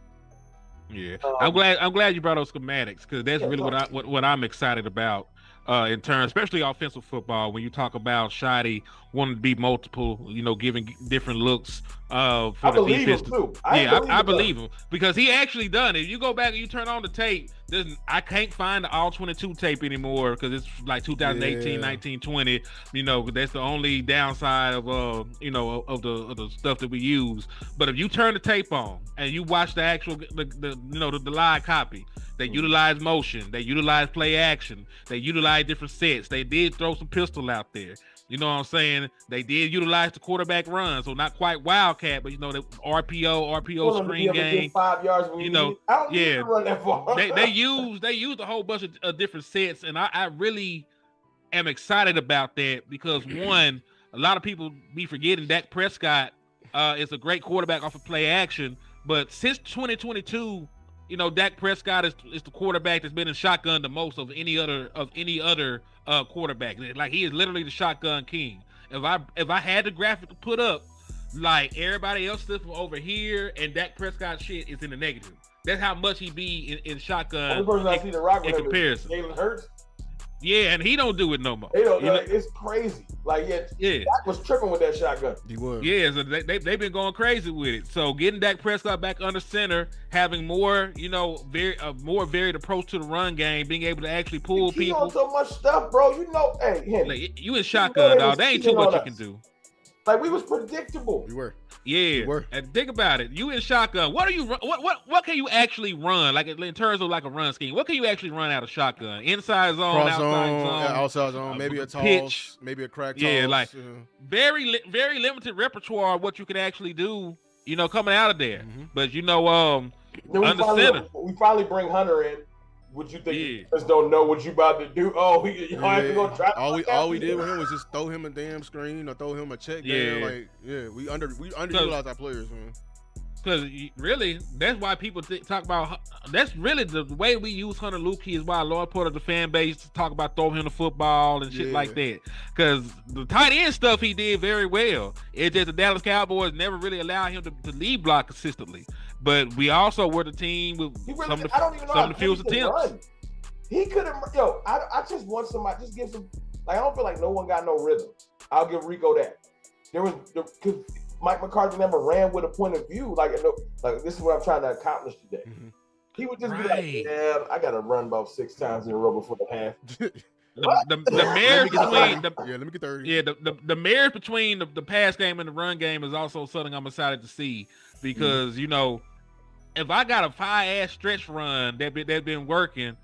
Yeah, I'm glad you brought those schematics because that's really what I'm excited about in terms, especially offensive football. When you talk about Shotty wanting to be multiple, giving different looks for the defense. I believe him because he actually done it. You go back and you turn on the tape. I can't find the all 22 tape anymore because it's like 2018, 19, 20. That's the only downside of of the stuff that we use. But if you turn the tape on and you watch the actual the live copy, they utilize motion, they utilize play action, they utilize different sets. They did throw some pistol out there. You know what I'm saying? They did utilize the quarterback run, so not quite wildcat, but the RPO screen game. 5 yards. I don't need to run that far. they used a whole bunch of different sets, and I really am excited about that because one, a lot of people be forgetting Dak Prescott is a great quarterback off of play action, but since 2022. Dak Prescott is the quarterback that's been in shotgun the most of any other quarterback. Like he is literally the shotgun king. If I had the graphic to put up, like everybody else stuff over here, and Dak Prescott shit is in the negative. That's how much he be in shotgun. Only person I see the rock with in comparison. Jalen Hurts. Yeah, and he don't do it no more. It's crazy. Dak was tripping with that shotgun. He was. Yeah, so they've been going crazy with it. So getting Dak Prescott back under center, having more, more varied approach to the run game, being able to actually pull people. On so much stuff, bro. Hey, Henry, you in shotgun, dog. There ain't too much you can do. Like we was predictable. We were. Yeah, and think about it. You in shotgun. What are you? What can you actually run? Like in terms of like a run scheme, what can you actually run out of shotgun? Inside zone, outside zone, maybe a toss, pitch, maybe a crack toss. Yeah, very limited repertoire of what you can actually do. Coming out of there. But under center, we finally bring Hunter in. What you think? You just don't know what you about to do. Oh, you have to go try. All we did with him was just throw him a damn screen or throw him a check down. We underutilized our players, man. Because really, that's why people talk about. That's really the way we use Hunter Lukey is why a large part of the fan base talk about throwing him the football and shit like that. Because the tight end stuff he did very well. It's just the Dallas Cowboys never really allowed him to lead block consistently. But we also were the team with some of the fewest attempts. He could have. I just want somebody. Just give some. I don't feel like no one got no rhythm. I'll give Rico that. Because Mike McCarthy never ran with a point of view. Like this is what I'm trying to accomplish today. He would just be like, "Yeah, I got to run about 6 times in a row before the half." The marriage between let me get 30. Yeah, the marriage between the pass game and the run game is also something I'm excited to see because if I got a 5-ass stretch run that been working,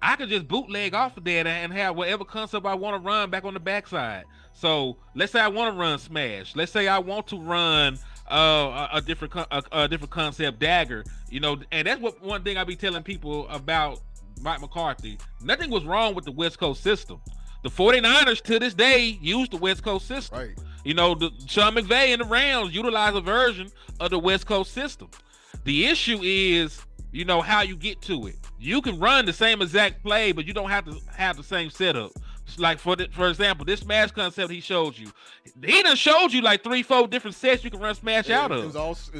I could just bootleg off of that and have whatever concept I want to run back on the backside. So let's say I want to run smash. Let's say I want to run a different concept dagger. You know, and that's what one thing I be telling people about Mike McCarthy. Nothing was wrong with the West Coast system. The 49ers to this day use the West Coast system. Right. You know, Sean McVay and the Rams utilize a version of the West Coast system. The issue is, you know, how you get to it. You can run the same exact play, but you don't have to have the same setup. Like for example, this smash concept he showed you, he done showed you like 3-4 different sets you can run smash out of. It's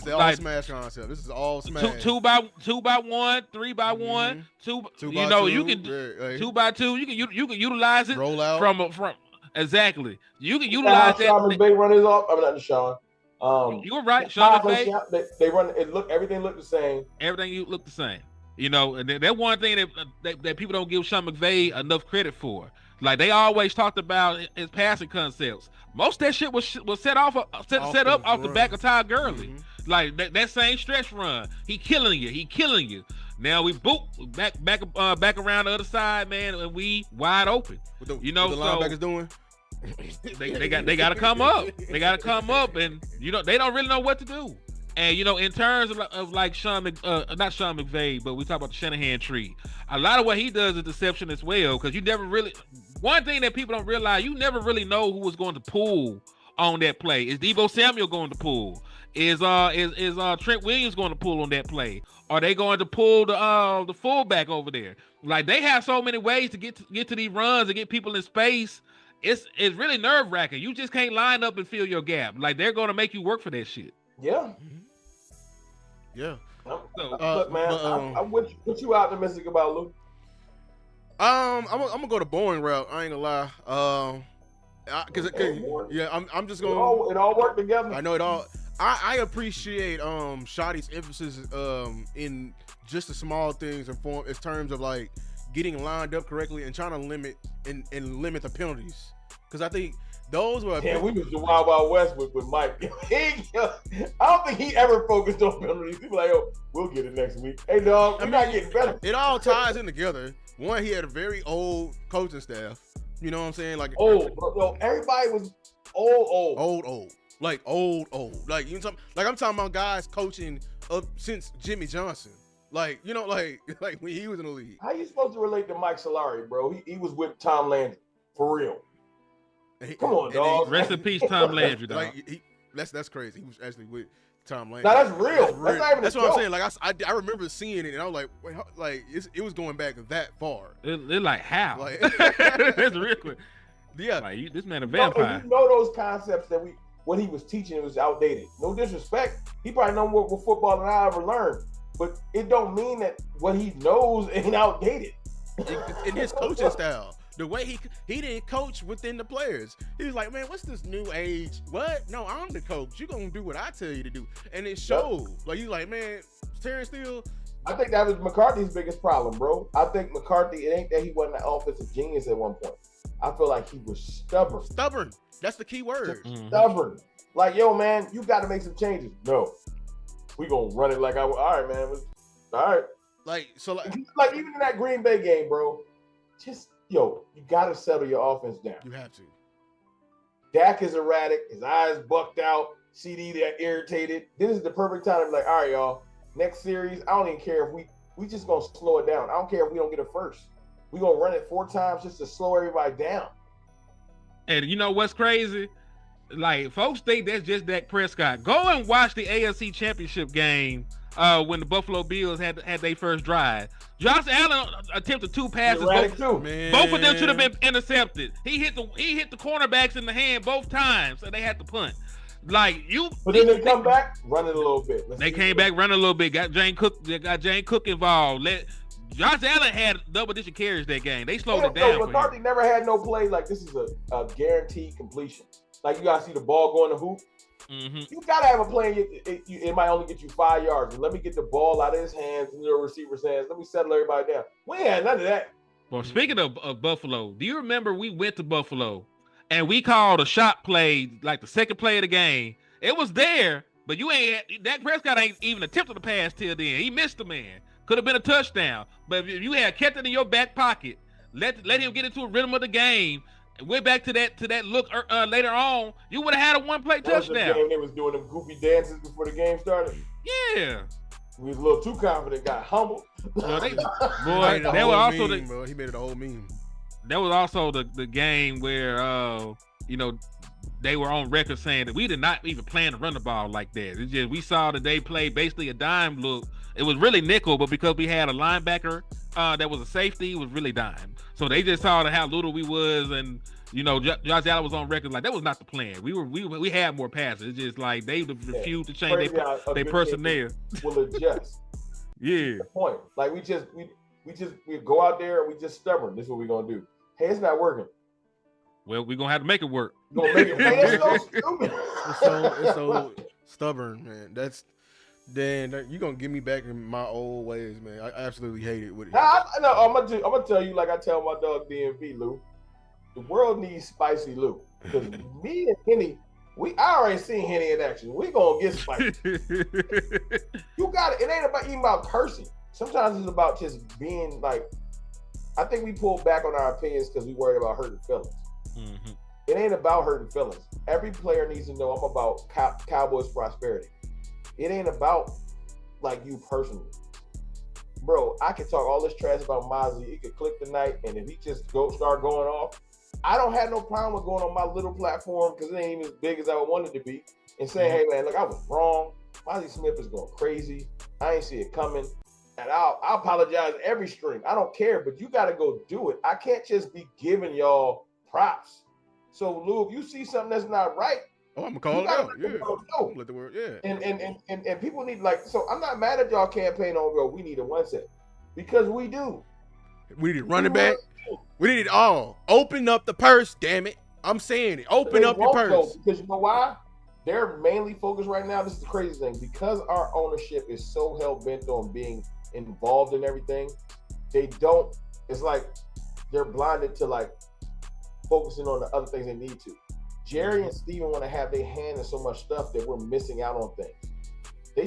all like, smash concept. This is all smash. Two by one, 3 by one, two by you know, two, you can 2 by 2. You can utilize it roll out from exactly. You can utilize that. Sean McVay run his off. I mean, not Sean. You were right, Sean McVay. They run it. Everything looked the same. Everything looked the same. You know, and that's one thing that people don't give Sean McVay enough credit for. Like they always talked about his passing concepts. Most of that shit was set up off the back of Todd Gurley. Mm-hmm. Like that same stretch run, he killing you. Now we back around the other side, man, and we wide open. What the so linebackers doing? they got to come up. They got to come up, and you know they don't really know what to do. And you know, in terms of like not Sean McVay, but we talk about the Shanahan tree. A lot of what he does is deception as well, because you never really. One thing that people don't realize, you never really know who was going to pull on that play. Is Deebo Samuel going to pull? Is Trent Williams going to pull on that play? Are they going to pull the fullback over there? Like they have so many ways to get to these runs and get people in space. It's really nerve wracking. You just can't line up and fill your gap. Like they're going to make you work for that shit. Yeah. Yeah. Look, man, what you optimistic about, Luke? I'm gonna go the boring route. I ain't gonna lie. I'm just gonna. It all worked together. I know it all. I appreciate Shotty's emphasis in just the small things in terms of like getting lined up correctly and trying to limit the penalties, because I think those were. Yeah, we was the Wild West with Mike. I don't think he ever focused on penalties. He was like, "Yo, we'll get it next week." Hey, dog, we're not getting better. It all ties in together. One, he had a very old coaching staff. You know what I'm saying? Like old, bro. Everybody was old. Like old. Like you know, like I'm talking about guys coaching since Jimmy Johnson. Like you know, like when he was in the league. How you supposed to relate to Mike Solari, bro? He was with Tom Landry for real. Come on, dog. Rest in peace, Tom Landry, dog. Like that's crazy. He was actually with Tom Landry. Now that's real. That's not even that's what I'm saying. Like I remember seeing it, and I was like, wait, like it was going back that far. They're like how? Like, that's real quick. Yeah, like this man a vampire. You know those concepts that what he was teaching was outdated. No disrespect, he probably know more football than I ever learned, but it don't mean that what he knows ain't outdated. In his coaching style. The way he didn't coach within the players. He was like, man, what's this new age? What? No, I'm the coach. You're going to do what I tell you to do. And it showed. Like, he's like, man, Terrence Steele. I think that was McCarthy's biggest problem, bro. I think McCarthy, it ain't that he wasn't an offensive genius at one point. I feel like he was stubborn. Stubborn. That's the key word. Stubborn. Like, yo, man, you got to make some changes. No. We going to run it like all right, man. All right. Like even in that Green Bay game, bro, just, yo, you got to settle your offense down. You have to. Dak is erratic. His eyes bucked out. CD that irritated. This is the perfect time to be like, all right, y'all. Next series, I don't even care if we just going to slow it down. I don't care if we don't get it first. We going to run it 4 times just to slow everybody down. And you know what's crazy? Like, folks think that's just Dak Prescott. Go and watch the AFC Championship game when the Buffalo Bills had their first drive. Josh Allen attempted 2 passes. Both of them should have been intercepted. He hit the cornerbacks in the hand both times, and they had to punt. But then they come back, running a little bit. They came back running a little bit. Got Jane Cook involved. Josh Allen had double-digit carries that game. They slowed it down. McCarthy never had no play like this is a guaranteed completion. Like you gotta see the ball go in the hoop. Mm-hmm. You gotta have a play. It might only get you 5 yards. And let me get the ball out of his hands and the receiver's hands. Let me settle everybody down. We ain't had none of that. Well, speaking of Buffalo, do you remember we went to Buffalo and we called a shot play, like the second play of the game? It was there, but Dak Prescott ain't even attempted to pass till then. He missed the man. could have been a touchdown. But if you had kept it in your back pocket, let him get into a rhythm of the game, and went back to that look later on, you would have had a one-play touchdown. Game they was doing them goofy dances before the game started. Yeah. We was a little too confident, got humbled. Well, He made it a whole meme. That was also the game where they were on record saying that we did not even plan to run the ball like that. It's just we saw that they played basically a dime look. It was really nickel, but because we had a linebacker that was a safety, it was really dime. So they just saw how little we was, and Josh Allen was on record like that was not the plan. We had more passes. It's just like they refused to change their personnel. Will adjust. Yeah. The point. Like we go out there and we just stubborn. This is what we're gonna do. Hey, it's not working. Well, we're gonna have to make it work. We're gonna make it. Man, it's so stupid. It's so stubborn, man. You're gonna get me back in my old ways, man. I absolutely hate it with it. I'm gonna tell you like I tell my dog DMV, Lou. The world needs spicy Lou. Because me and Henny, I already seen Henny in action. We gonna get spicy. You got it. It ain't even about cursing. Sometimes it's about just being like, I think we pull back on our opinions because we worried about hurting feelings. Mm-hmm. It ain't about hurting feelings. Every player needs to know I'm about Cowboys prosperity. It ain't about like you personally. Bro, I can talk all this trash about Mozzie. He could click tonight, and if he just start going off, I don't have no problem with going on my little platform because it ain't even as big as I wanted to be and saying, hey, man, look, I was wrong. Mozzie Smith is going crazy. I ain't see it coming. And I'll apologize every stream. I don't care, but you got to go do it. I can't just be giving y'all props. So, Lou, if you see something that's not right, I'm going to call it out. Yeah. Let the word, yeah. And people need, so I'm not mad at y'all campaign on, we need a one set. Because we do. We need running back. We need it all. Open up the purse, damn it. I'm saying it. Open up your purse. Because you know why? They're mainly focused right now. This is the crazy thing. Because our ownership is so hell-bent on being involved in everything, it's like they're blinded to focusing on the other things they need to. Jerry and Steven want to have their hand in so much stuff that we're missing out on things. They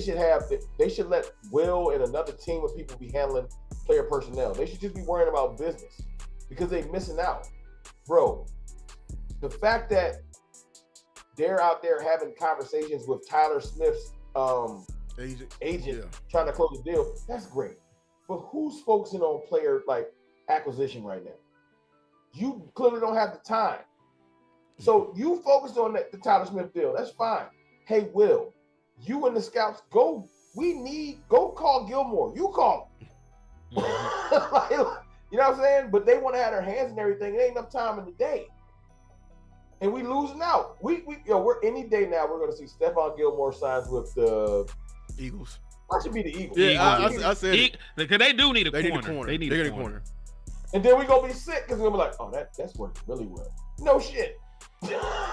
should let Will and another team of people be handling player personnel. They should just be worrying about business because they're missing out. Bro, the fact that they're out there having conversations with Tyler Smith's agent trying to close the deal, that's great. But who's focusing on player acquisition right now? You clearly don't have the time. So you focused on the Tyler Smith deal. That's fine. Hey, Will, you and the scouts, go call Gilmore. You call him. You know what I'm saying? But they want to have their hands in everything. It ain't enough time in the day. And we losing out. We're any day now we're going to see Stephon Gilmore signs with the Eagles. That should be the Eagles. Yeah, I said it. Because they do need a corner. Need a corner. They need a corner. And then we're going to be sick because we're going to be like, oh, that's working really well. No shit.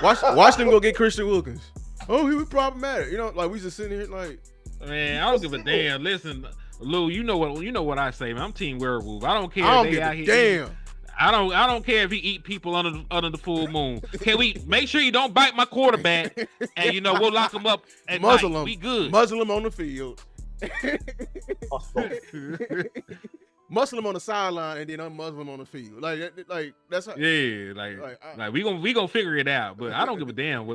Watch them go get Christian Wilkins. Oh, he was problematic. We just sitting here man, I don't give a damn. Listen, Lou, you know what I say, man. I'm Team Werewolf. I don't care. I don't give a damn. I don't care if he eat people under the full moon. Can we make sure you don't bite my quarterback? And we'll lock him up at muzzle night. him. We good. Muzzle him on the field. Muscle him on the sideline and then unmuzzle him on the field. That's how. Yeah, we gonna figure it out. But I don't give a damn.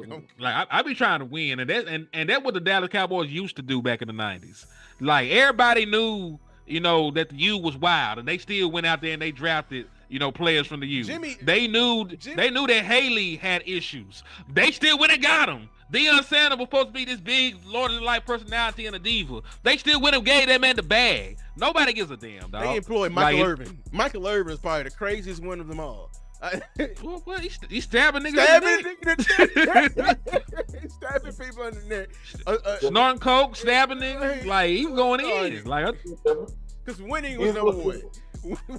I be trying to win, and that's what the Dallas Cowboys used to do back in the '90s. Everybody knew, that the U was wild, and they still went out there and they drafted, players from the U. They knew that Haley had issues. They still went and got him. Deion Sanders was supposed to be this big Lord-of-the-Life personality and a diva. They still went and gave that man the bag. Nobody gives a damn, dog. They employed Michael Irvin. Michael Irvin is probably the craziest one of them all. What? He's stabbing niggas in the neck. He's stabbing people in the neck. Snorting coke, stabbing niggas. He was going in. Because winning was number one.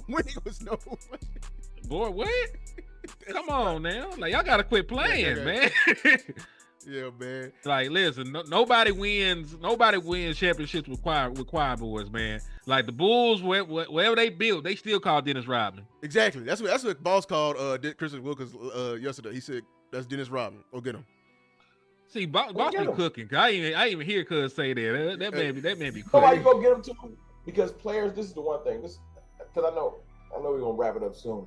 Winning was number one. Boy, what? Come on now. Y'all got to quit playing, man. Yeah, man. Listen, nobody wins championships with choir boys, man. The Bulls, wherever they built, they still call Dennis Rodman. Exactly. That's what boss called Christian Wilkins yesterday. He said that's Dennis Rodman. Go get him. See, boss be cooking. I ain't even hear Cuz say that. That may be cooking. Somebody go get him too. Because players, this is the one thing. This, because I know we're gonna wrap it up soon.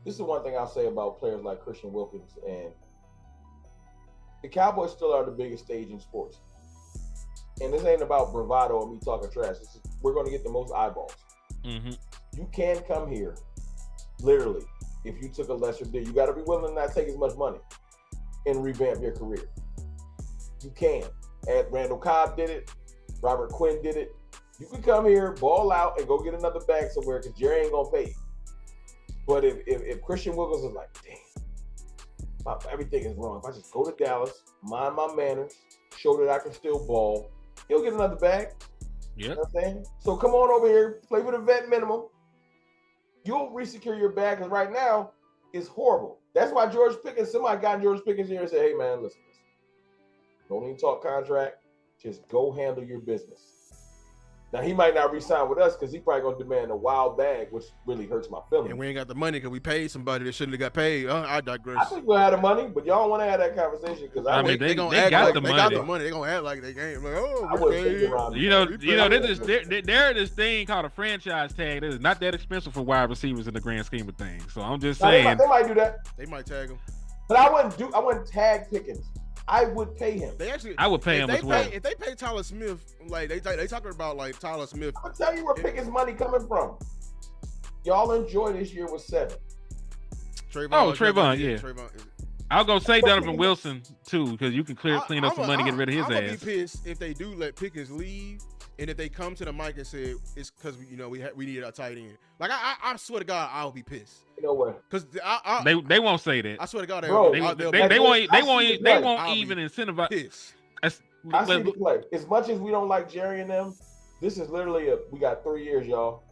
This is the one thing I'll say about players like Christian Wilkins, and the Cowboys still are the biggest stage in sports. And this ain't about bravado or me talking trash. We're going to get the most eyeballs. Mm-hmm. You can come here, literally, if you took a lesser deal. You got to be willing to not take as much money and revamp your career. You can. Randall Cobb did it. Robert Quinn did it. You can come here, ball out, and go get another bag somewhere because Jerry ain't going to pay you. But if Christian Wilkins is like, damn, everything is wrong. If I just go to Dallas, mind my manners, show that I can still ball, he'll get another bag. Yeah. You know what I'm saying? So come on over here, play for the vet minimum. You'll resecure your bag because right now it's horrible. That's why somebody got George Pickens here and said, hey man, listen. Don't even talk contract. Just go handle your business. Now, he might not re-sign with us because he probably going to demand a wild bag, which really hurts my feelings. And we ain't got the money because we paid somebody that shouldn't have got paid. I digress. I think we'll have the money, but y'all want to have that conversation because I mean, they gonna got act like the they money. got the money. They going to act like they ain't. Like, There's this thing called a franchise tag that is not that expensive for wide receivers in the grand scheme of things. So I'm just saying. They might do that. They might tag him. But I wouldn't tag Pickens. I would pay him. I would pay him as well. If they pay Tyler Smith, like they talking about like Tyler Smith. I'll tell you where Pickens' money coming from. Y'all enjoy this year with 7. Trayvon, yeah. I'll go say Donovan Wilson too, because you can clean up some money, get rid of his ass. I'm gonna be pissed if they do let Pickens leave, and if they come to the mic and say it's because we needed a tight end. Like I swear to God, I'll be pissed. You know what? Because they won't say that. I swear to God, they won't even incentivize. I see the play. As much as we don't like Jerry and them, this is literally we got 3 years, y'all.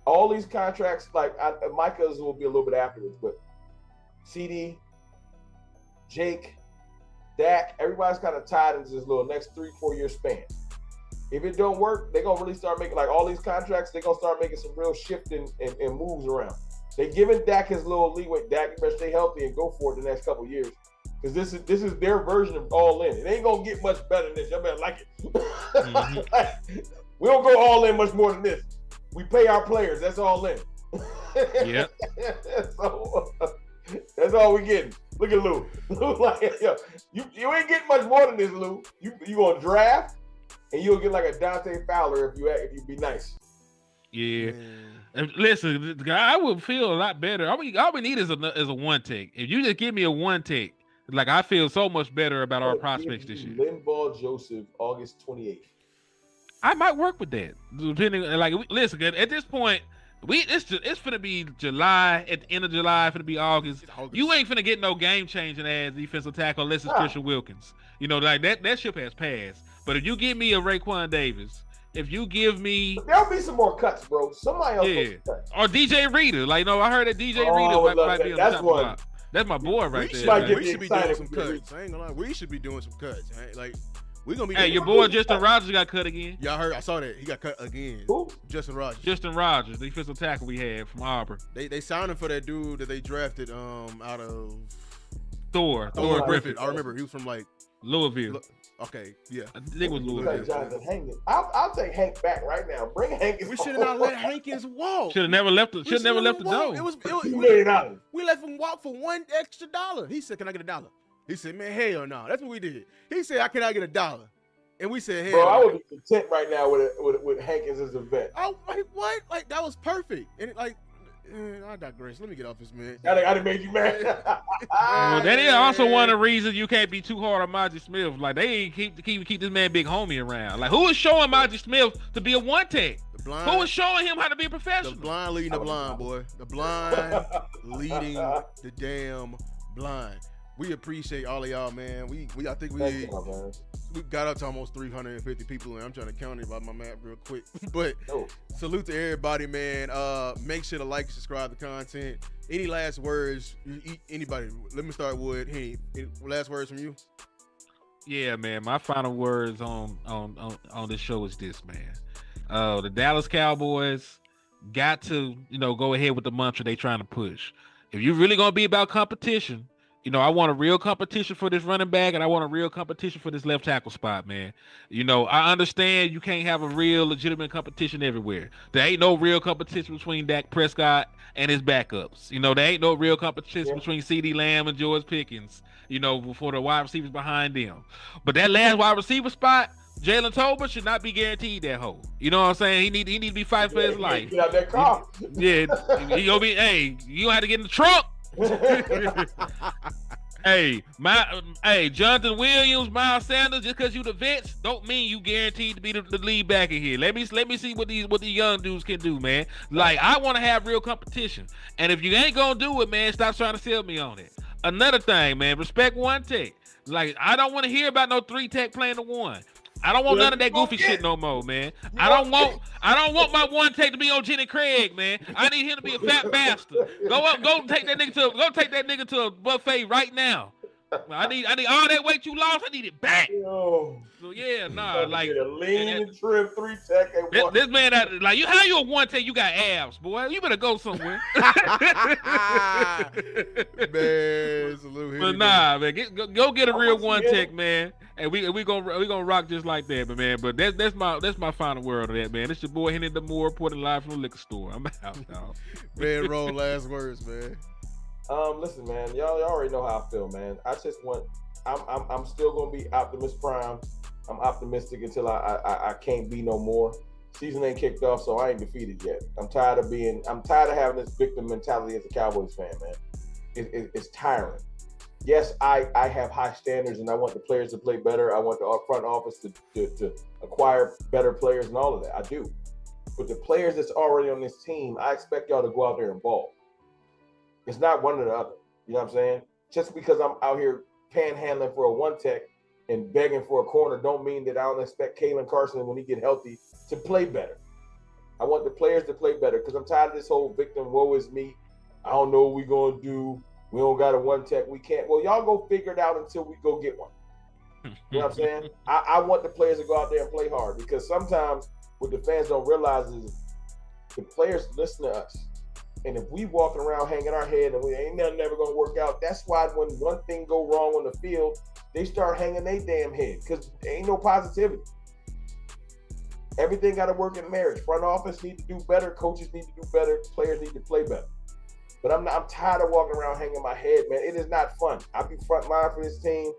All these contracts, like Micah's will be a little bit afterwards, but CD, Jake, Dak, everybody's kind of tied into this little next 3-4 year span. If it don't work, they're going to really start making, like all these contracts, they're going to start making some real shifting and moves around. They giving Dak his little leeway. Dak, you better stay healthy and go for it the next couple of years. Because this is their version of all in. It ain't going to get much better than this. Y'all better like it. Mm-hmm. We don't go all in much more than this. We pay our players. That's all in. Yeah. So, that's all we getting. Look at Lou. Lou like, yo, you ain't getting much more than this, Lou. You going to draft, and you'll get like a Dante Fowler if you be nice. Yeah. Listen, I would feel a lot better. All we need is a one take. If you just give me a one take, like I feel so much better about our prospects this year. Linval Joseph, August 28th. I might work with that. Depending, listen, at this point, it's finna be July. At the end of July, finna be August. You ain't finna get no game changing as defensive tackle unless it's Christian Wilkins. Like that ship has passed. But if you give me a Raekwon Davis, if you give me, there'll be some more cuts, bro. Somebody else cuts. Or DJ Reader. I heard that DJ Reader might be on the top of the block. That's my boy right there. We should be doing some cuts. I ain't gonna lie. We should be doing some cuts. Like we gonna be. Hey, your boy Justin Rogers got cut again. Y'all heard? I saw that he got cut again. Who? Justin Rogers. Justin Rogers, the defensive tackle we had from Auburn. They signed him for that dude that they drafted out of Thor Griffith. I remember he was from Louisville. Okay, yeah. I think it was Louisville. I'll take Hank back right now. Bring Hankins. We should have not let Hankins walk. Should have never left the door. It was $2 million. We let him walk for $1 extra. He said, "Can I get $1?" He said, "Man, hell no." That's what we did. He said, "Can I get $1?" And we said, "Hell." Bro, I would be content right now with Hankins as a vet. Oh, what? Like that was perfect. And I digress. Let me get off this, man. I done made you mad. Well, that is also one of the reasons you can't be too hard on Maji Smith. Like they ain't keep this man Big Homie around. Like who is showing Maji Smith to be a one tech? Who is showing him how to be a professional? The blind leading the blind, boy. The blind leading the damn blind. We appreciate all of y'all, man. I think we got up to almost 350 people, and I'm trying to count it by my math real quick. But salute to everybody, man. Make sure to like, subscribe to content. Any last words? Anybody? Let me start with Henny. Last words from you? Yeah, man. My final words on this show is this, man. The Dallas Cowboys got to go ahead with the mantra they trying to push. If you're really gonna be about competition, You know, I want a real competition for this running back, and I want a real competition for this left tackle spot, man. You know, I understand you can't have a real legitimate competition everywhere. There ain't no real competition between Dak Prescott and his backups. You know, there ain't no real competition between CeeDee Lamb and George Pickens, you know, for the wide receivers behind them. But that last wide receiver spot, Jalen Tolbert should not be guaranteed that hole. You know what I'm saying? He need to be fighting for his life. Get out that car. Yeah, you gonna be. Hey, you gonna have to get in the trunk. Hey, Jonathan Williams, Miles Sanders, just because you the vets, don't mean you guaranteed to be the lead back in here. Let me see what these young dudes can do, man. Like, I want to have real competition, and if you ain't gonna do it, man, stop trying to sell me on it. Another thing, man, respect one tech. Like, I don't want to hear about no 3 tech playing the 1. I don't want none of that goofy shit no more, man. I don't want my 1 tech to be on Jenny Craig, man. I need him to be a fat bastard. Go take that nigga to a buffet right now. I need all that weight you lost. I need it back. So yeah, like a lean and trim 3 tech. This man, like you, how you a 1 tech? You got abs, boy. You better go somewhere. Man, salute. But nah, man, go get a real 1 tech, man. And we gonna rock just like that, but that's my final word of that, man. It's your boy Henry DeMoore, reporting live from the liquor store. I'm out, dog. Man, roll last words, man. Listen, man, y'all already know how I feel, man. I just want, I'm still gonna be Optimus Prime. I'm optimistic until I can't be no more. Season ain't kicked off, so I ain't defeated yet. I'm tired of having this victim mentality as a Cowboys fan, man. It's tiring. Yes, I have high standards, and I want the players to play better. I want the front office to acquire better players and all of that. I do. But the players that's already on this team, I expect y'all to go out there and ball. It's not one or the other. You know what I'm saying? Just because I'm out here panhandling for a 1 tech and begging for a corner don't mean that I don't expect Kalen Carson, when he get healthy, to play better. I want the players to play better because I'm tired of this whole victim, woe is me. I don't know what we're going to do. We don't got a 1 tech. We can't. Well, y'all go figure it out until we go get one. You know what I'm saying? I want the players to go out there and play hard, because sometimes what the fans don't realize is the players listen to us. And if we walking around hanging our head and we ain't nothing never going to work out, that's why when one thing go wrong on the field, they start hanging their damn head, because there ain't no positivity. Everything got to work in marriage. Front office need to do better. Coaches need to do better. Players need to play better. But I'm tired of walking around hanging my head, man. It is not fun. I be front line for this team.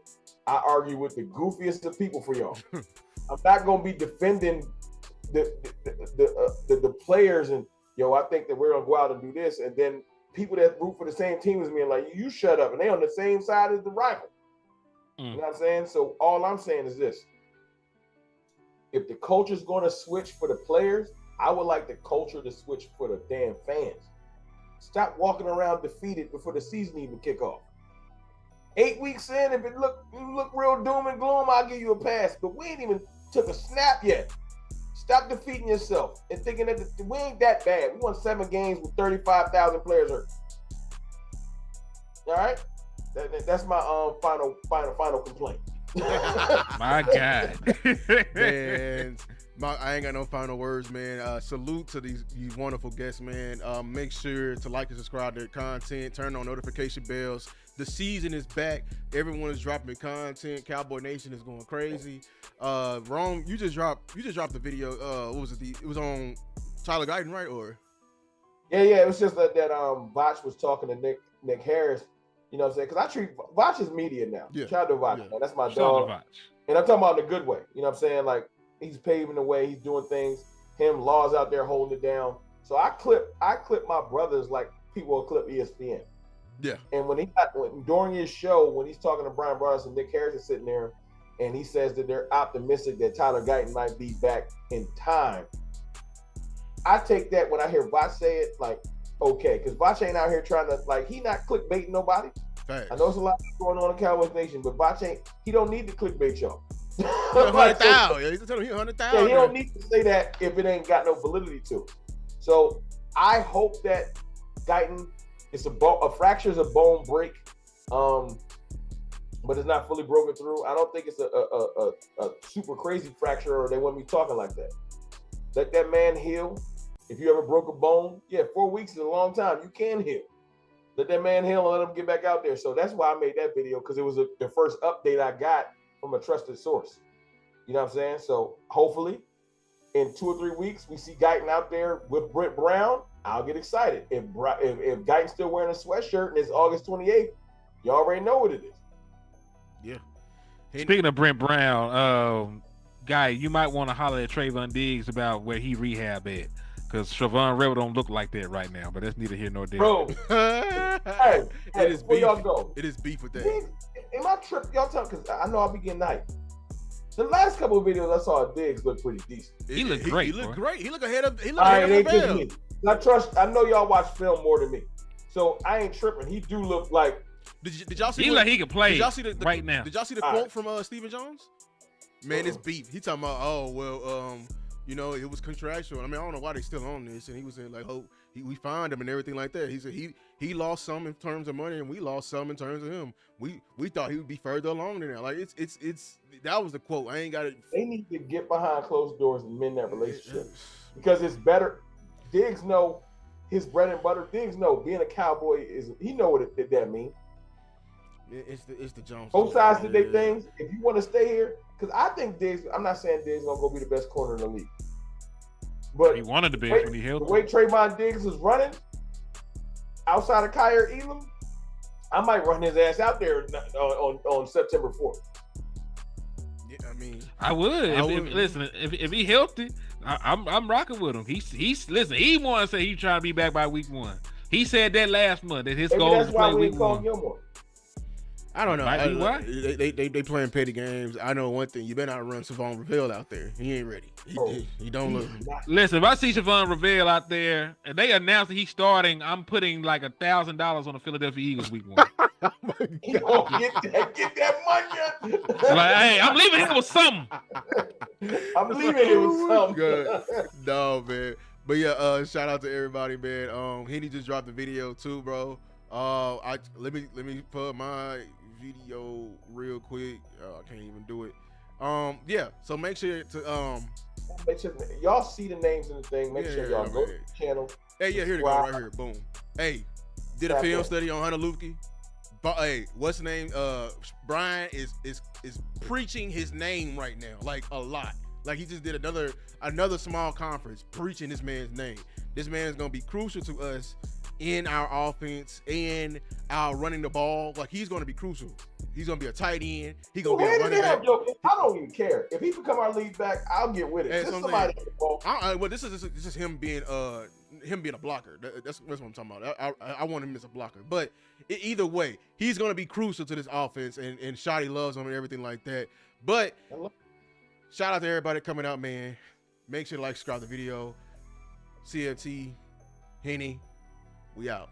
I argue with the goofiest of people for y'all. I'm not going to be defending the players and, I think that we're going to go out and do this. And then people that root for the same team as me are like, you shut up. And they on the same side as the rival. You know what I'm saying? So all I'm saying is this. If the culture's going to switch for the players, I would like the culture to switch for the damn fans. Stop walking around defeated before the season even kick off. 8 weeks in, if you look real doom and gloom, I'll give you a pass. But we ain't even took a snap yet. Stop defeating yourself and thinking that we ain't that bad. We won 7 games with 35,000 players hurt. All right, that's my final complaint. My God, man. I ain't got no final words, man. Salute to these wonderful guests, man. Make sure to like and subscribe to their content. Turn on notification bells. The season is back. Everyone is dropping content. Cowboy Nation is going crazy. Rome, you just dropped the video. What was it? It was on Tyler Guyton, right? Or yeah. It was just that Vach was talking to Nick Harris. You know what I'm saying? Because I treat Vach as media now. Yeah. Shout out to Vach, man. That's my dog. And I'm talking about in a good way. You know what I'm saying? Like, he's paving the way. He's doing things. Law's out there holding it down. So I clip my brothers like people will clip ESPN. Yeah. And during his show, when he's talking to Brian Brothers and Nick Harris is sitting there, and he says that they're optimistic that Tyler Guyton might be back in time. I take that when I hear Vach say it, like, okay, because Vach ain't out here trying to, like, he not clickbaiting nobody. Thanks. I know there's a lot going on in Cowboys Nation, but Vach he don't need to clickbait y'all. 100,000. He's telling you 100,000. Yeah, he don't need to say that if it ain't got no validity to it. So I hope that Guyton, a fracture is a bone break, but it's not fully broken through. I don't think it's a super crazy fracture, or they wouldn't be talking like that. Let that man heal. If you ever broke a bone, 4 weeks is a long time. You can heal. Let that man heal and let him get back out there. So that's why I made that video, because it was the first update I got from a trusted source. You know what I'm saying? So hopefully in 2 or 3 weeks, we see Guyton out there with Brent Brown. I'll get excited. If Guyton's still wearing a sweatshirt and it's August 28th, you already know what it is. Yeah. Speaking of Brent Brown, Guy, you might want to holler at Trayvon Diggs about where he rehab at. Because Trayvon Rebel don't look like that right now, but that's neither here nor there. Bro, hey, it is where beef. y'all go? It is beef with that. Diggs, am I tripping? Y'all tell, because I know I'll be getting hyped. The last couple of videos I saw of Diggs look pretty decent. He looked great. He looked great. He looked ahead of. He looked All ahead right, of it ain't Lavelle. just me. I know y'all watch film more than me, so I ain't tripping. He do look like. Did y'all see? He like he can play. Did y'all see right now? Did y'all see the quote from Stephen Jones? Man, it's beef. He talking about, oh well, you know, it was contractual. I mean, I don't know why they still on this. And he was saying like, oh, we fined him and everything like that. He said he lost some in terms of money and we lost some in terms of him. We thought he would be further along than that. Like it's that was the quote. I ain't got it. They need to get behind closed doors and mend that relationship, because it's better. Diggs know his bread and butter. Diggs know being a Cowboy is, he know what that means. It's the Jones. Both sides did their things. If you want to stay here, because I think Diggs, I'm not saying Diggs gonna go be the best corner in the league, but He wanted to be when he held. the way Trayvon Diggs is running outside of Kyer Elam, I might run his ass out there on September 4th. Yeah, I mean, I would. Listen, if he healthy, I'm rocking with him. He's listen. He want to say he's trying to be back by week 1. He said that last month that his Maybe goal that's is to why play we week ain't calling 1. Gilmore. I don't know. Might be why. They playing petty games. I know one thing. You better not run Savon Ravell out there. He ain't ready. He don't look. Listen, if I see Siobhan Ravell out there and they announce that he's starting, I'm putting like $1,000 on the Philadelphia Eagles week 1. He gonna get that money. Like, hey, I'm leaving here with something. I'm leaving it with something. Good. No, man. But yeah, shout out to everybody, man. Henny just dropped the video too, bro. Let me put my video real quick. I can't even do it. Yeah. So make sure to Make sure y'all see the names in the thing. Make sure y'all go to the channel. Hey, yeah, here they go right here. Boom. Hey, did a film study on Hunter Luepke. But hey, what's the name? Brian is preaching his name right now, like a lot. Like he just did another small conference preaching this man's name. This man is gonna be crucial to us in our offense and our running the ball. Like he's gonna be crucial. He's gonna be a tight end. He's gonna be a running back. I don't even care if he become our lead back. I'll get with it. Hey, Just somebody at the ball. Well, this is him being a blocker. That's what I'm talking about. I want him as a blocker. But either way, he's gonna be crucial to this offense, and Shotty loves him and everything like that. But shout out to everybody coming out, man. Make sure to like, subscribe the video. CFT, Henny, we out.